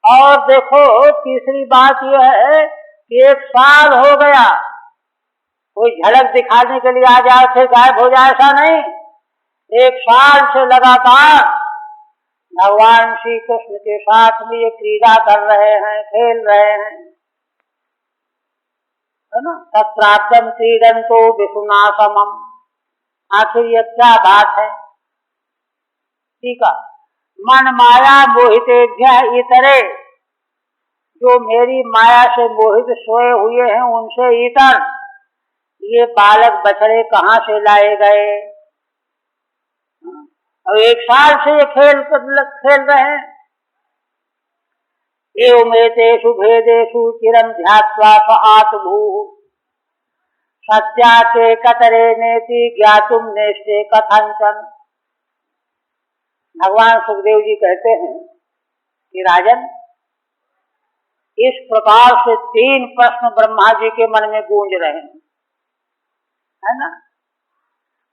और देखो तीसरी बात यह है कि 1 साल हो गया, कोई झलक दिखाने के लिए आ जाए फिर गायब हो जाए, ऐसा नहीं। 1 साल से लगातार भगवान श्री कृष्ण के साथ में ये क्रीड़ा कर रहे हैं, खेल रहे हैं, है ना। तत्प्राप्तम क्रीडंतो विष्णुना समम। आखिर ये क्या बात है? ठीक है, मन माया मोहितेभ्य इतरे, जो मेरी माया से मोहित सोए हुए हैं उनसे इतर ये बालक बछड़े कहाँ से लाए गए? और 1 साल से ये खेल रहे हैं। एवमेतेषु भेदेषु चिरं ध्यात्वा स आत्मभूः सत्याचे कतरे नेति ज्ञातुम नेष्टे कथंचन। भगवान सुखदेव जी कहते हैं कि राजन, इस प्रकार से 3 प्रश्न ब्रह्मा जी के मन में गूंज रहे हैं, है ना।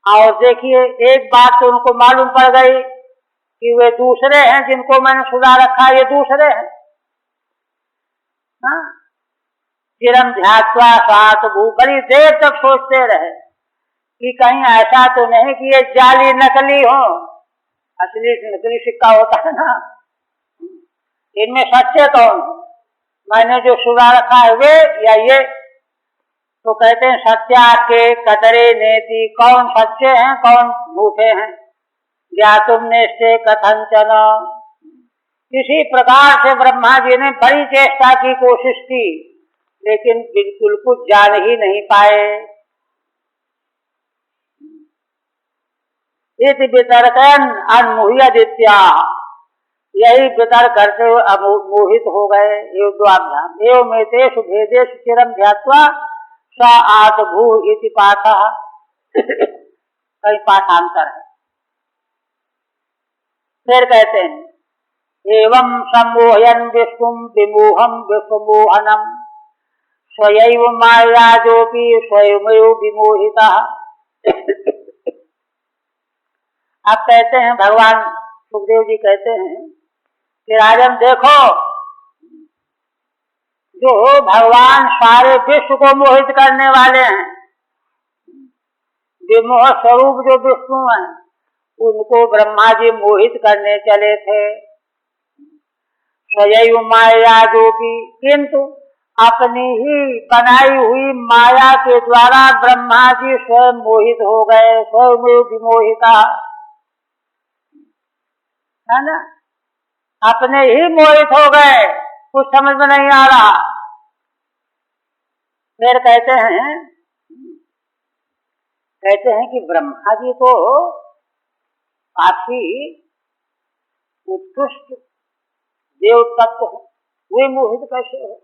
और देखिए एक बात तो उनको मालूम पड़ गई कि वे दूसरे हैं जिनको मैंने सुधा रखा, ये दूसरे हैं। हाँ, चिरम ध्यात्वा सात भू, बड़ी देर तक सोचते रहे कि कहीं ऐसा तो नहीं कि ये जाली नकली हो। असली नकली सिक्का होता है ना, इनमें सच्चे कौन? मैंने जो सुधा रखा है वे या ये? तो कहते हैं सत्या के कतरे नेति, कौन सच्चे हैं कौन झूठे हैं। ज्ञातुम निश्चय कथंचन, किसी प्रकार से ब्रह्मा जी ने बड़ी चेष्टा की, कोशिश की, लेकिन बिल्कुल कुछ जान ही नहीं पाए। इति वितर्कन अन्मुह्यदित्या, यही वितर्क करते हुए मोहित हो गए। एवं एवमेतेषु भेदेषु चिरं ध्यात्वा स आत्भू इति पाठः, कई पाठांतर है। फिर कहते हैं एवं सम्मोहयन् विष्णुं विमोहं विश्वमोहनम् स्वयैव मायाजोपि स्वयमेव विमोहितः। अब कहते हैं भगवान सुखदेव जी कहते हैं कि राजन देखो, जो भगवान सारे विश्व को मोहित करने वाले हैं, विमोह स्वरूप जो विष्णु हैं, उनको ब्रह्मा जी मोहित करने चले थे। स्वयं माया जो की, किंतु अपनी ही बनाई हुई माया के द्वारा ब्रह्मा जी स्वयं मोहित हो गए, स्वयं विमोहिता, है ना, अपने ही मोहित हो गए, कुछ समझ में नहीं आ रहा। फिर कहते हैं कि ब्रह्मा जी को काफी उत्कृष्ट देव तत्व है, वे मोहित कैसे हो?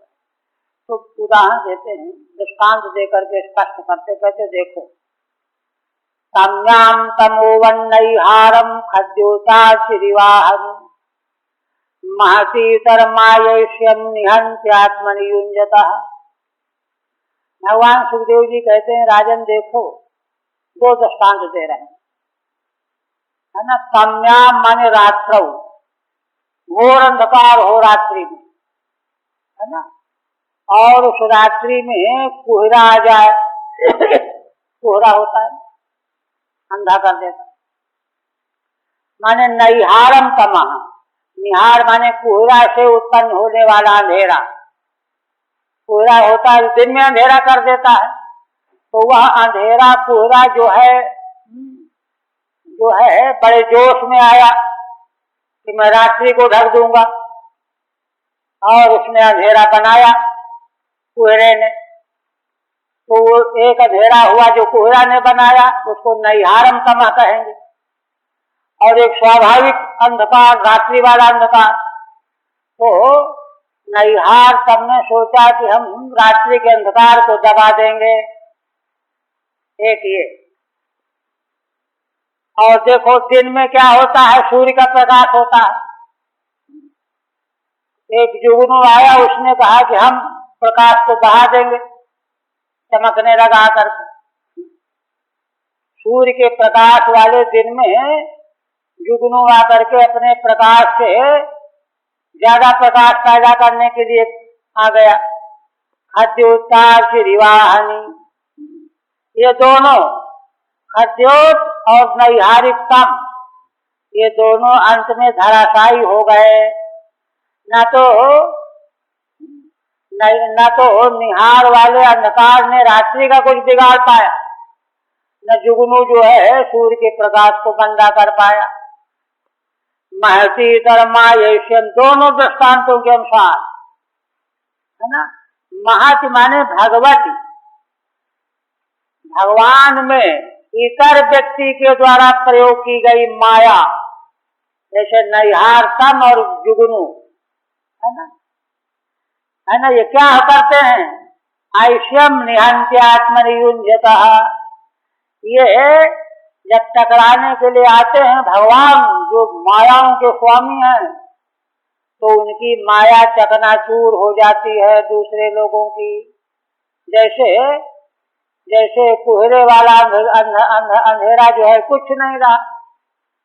तो उदाहरण देते हैं, दृष्टांत देकर के स्पष्ट करते, कहते देखो, सम्याम तमोवन्नैहारम खद्योता श्रीवाहन महतीतरमायष्यम निहंत्यात्मनि युञ्जतः। भगवान सुखदेव जी कहते हैं राजन देखो, दो दृष्टांत दे रहे हैं, है ना। सम्याम माने रात्रौ, घोर अंधकार हो रात्रि में, है ना, और उस रात्रि में कोहरा आ जाए, कोहरा होता है, अंधा कर देता, माने नैहारम तमः, निहार माने कोहरा से उत्पन्न होने वाला अंधेरा, कोहरा होता है दिन में अंधेरा कर देता है, तो वह अंधेरा कोहरा जो है बड़े जोश में आया कि मैं रात्रि को ढक दूंगा, और उसने अंधेरा बनाया कोहरे ने, तो वो एक अंधेरा हुआ जो कोहरा ने बनाया, उसको नैहारम तमः कहेंगे। और एक स्वाभाविक अंधकार, रात्रि वाला अंधकार, तो नैहार सबने सोचा कि हम रात्रि के अंधकार को दबा देंगे, एक ये। और देखो दिन में क्या होता है, सूर्य का प्रकाश होता है। एक जुगनू आया, उसने कहा कि हम प्रकाश को बढ़ा देंगे, चमकने लगा करके। सूर्य के प्रकाश वाले दिन में जुगनू आकर के अपने प्रकाश से ज्यादा प्रकाश पैदा करने के लिए आ गया। खद्योतार की रिवाहनी, ये दोनों खद्योत और नैहारिकतम, ये दोनों अंत में धराशायी हो गए। न तो निहार वाले अंधकार ने रात्रि का कुछ बिगाड़ पाया, न जुगनू जो है सूर्य के प्रकाश को बंदा कर पाया। महती तरमायष्यम, दोनों दृष्टांतों के अनुसार, है ना। महति माने भगवती, भगवान में इतर व्यक्ति के द्वारा प्रयोग की गई माया, जैसे नैहार तम और जुगनू, है ना, है ना, ये क्या करते हैं, ऐश्यम निहंत्यात्मनि युञ्जतः, ये जब टकराने के लिए आते हैं भगवान जो मायाओं के स्वामी हैं, तो उनकी माया चकनाचूर हो जाती है दूसरे लोगों की। जैसे कोहरे वाला अंधेरा जो है कुछ नहीं रहा,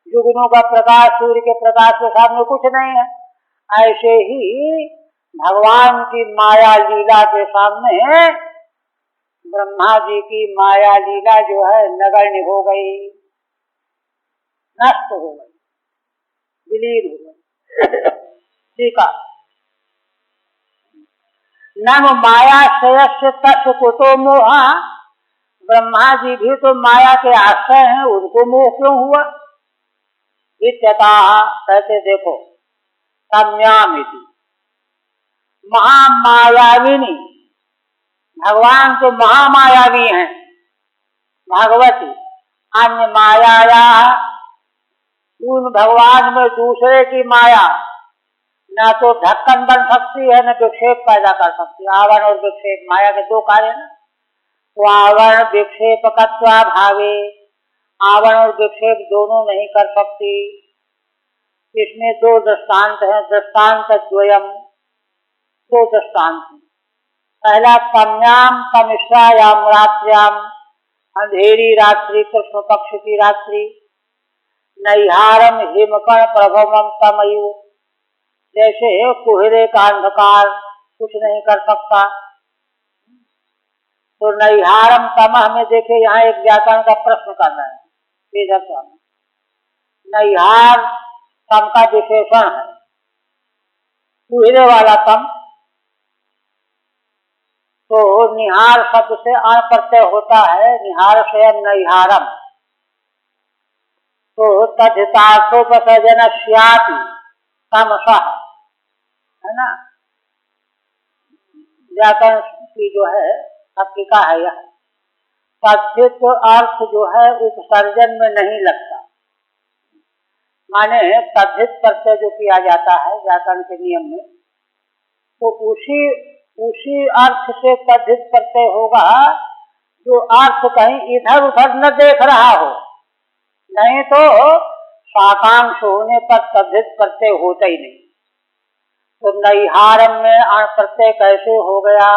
जुगनू का प्रकाश सूर्य के प्रकाश के सामने कुछ नहीं है, ऐसे ही भगवान की माया लीला के सामने ब्रह्मा जी की माया लीला जो है नगण्य हो गई, नष्ट हो गई, विलीन हो गई। ठीक है। नम माया श्रेयस्य तस्य कुतो मोहा, ब्रह्मा जी भी तो माया के आश्रय हैं, उनको मोह क्यों हुआ? इत्यतः कहते देखो, सम्यामिति महामायाविनी, भगवान तो महामायावी हैं, भगवती अन्य माया, उन भगवान में दूसरे की माया न तो ढक्कन बन सकती है, न विक्षेप पैदा कर सकती है। आवरण और विक्षेप माया के दो कार्य ना, तो आवरण विक्षेपकत्वा भावे, आवरण और विक्षेप दोनों नहीं कर सकती। इसमें दो दृष्टांत है, दृष्टांत द्वयम, दो दृष्टांत। पहला सम्याम तमिश्रायाम रात्र्याम, अंधेरी रात्रि, कृष्ण पक्ष की रात्रि, नैहारम हिमकण प्रभवम तमयु, जैसे कोहरे का अंधकार कुछ नहीं कर सकता। तो नैहारम तमह में देखे, यहाँ एक व्याकरण का प्रश्न करना है। नैहार तम का विशेषण है, कोहरे वाला तम, तो निहार शब्द से अण प्रत्यय होता है, निहार से नैहारम, तो तद्धितार्थोपसर्जन स्याति तमसः, है ना। व्याकरण की जो है पत्रिका है यह, तद्धित अर्थ जो है उपसर्जन में नहीं लगता, माने तद्धित प्रत्यय जो किया जाता है व्याकरण के नियम में, तो उसी अर्थ से तद्धित प्रत्यय होगा जो अर्थ कहीं इधर उधर न देख रहा हो, नहीं तो साकांक्ष होने पर तद्धित प्रत्यय होता ही नहीं। तो नैहारम में अण प्रत्यय कैसे हो गया?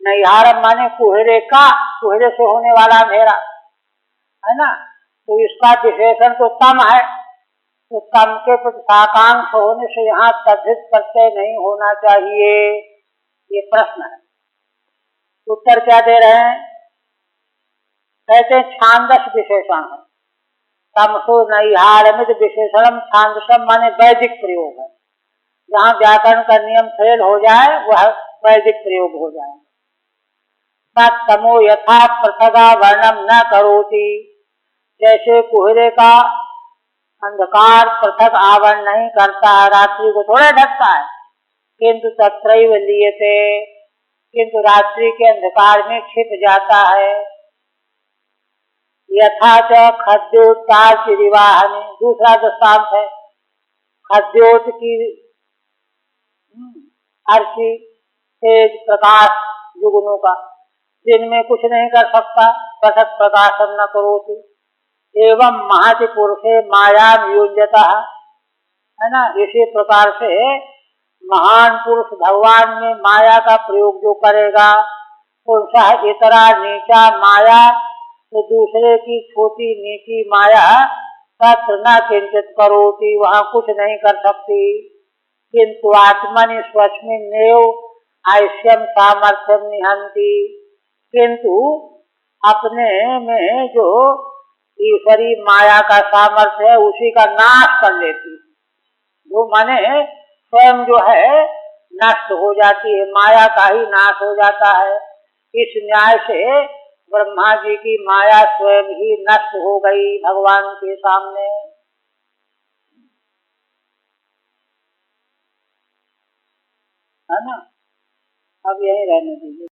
नैहारम माने कुहरे का, कुहरे से होने वाला अंधेरा, है ना। तो इसका विशेषण तो तम है, तो तम के कुछ साकांक्ष होने से यहाँ तद्धित प्रत्यय नहीं होना चाहिए, ये प्रश्न है। उत्तर क्या दे रहे हैं? कहते छांदस विशेषण है, तमसो नैहारमित विशेषणम छांदसम माने वैदिक प्रयोग है। जहाँ व्याकरण का नियम फेल हो जाए वह वैदिक प्रयोग हो जाए। तमो यथा पृथगा वर्णम न करोति, जैसे कोहरे का अंधकार पृथक आवरण नहीं करता है, रात्रि को थोड़ा ढकता है, किंतु तत्रैव लीयते, किंतु रात्रि के अंधकार में छिप जाता है। यथा च खद्योत्ताच रिवाहनी, दूसरा दृष्टांत है, खद्योत की अर्ची तेज प्रकाश जुगनों का, दिन में कुछ नहीं कर सकता, पृथक प्रकाशम न करोति, एवं महति पुरुषे माया युंजता, है ना। इसी प्रकार से महान पुरुष भगवान में माया का प्रयोग जो करेगा, पुरुष इतरा नीचा माया, तो दूसरे की छोटी नीची माया तत्र न किंचित करोति, वहाँ कुछ नहीं कर सकती। किंतु आत्मनि स्वस्मिन्नेव ऐश्यम सामर्थ्यम निहंति, किंतु अपने में जो ईश्वरी माया का सामर्थ्य है उसी का नाश कर लेती, वो माने स्वयं जो है नष्ट हो जाती है, माया का ही नाश हो जाता है। इस न्याय से ब्रह्मा जी की माया स्वयं ही नष्ट हो गई भगवान के सामने, है ना। अब यही रहने दीजिए।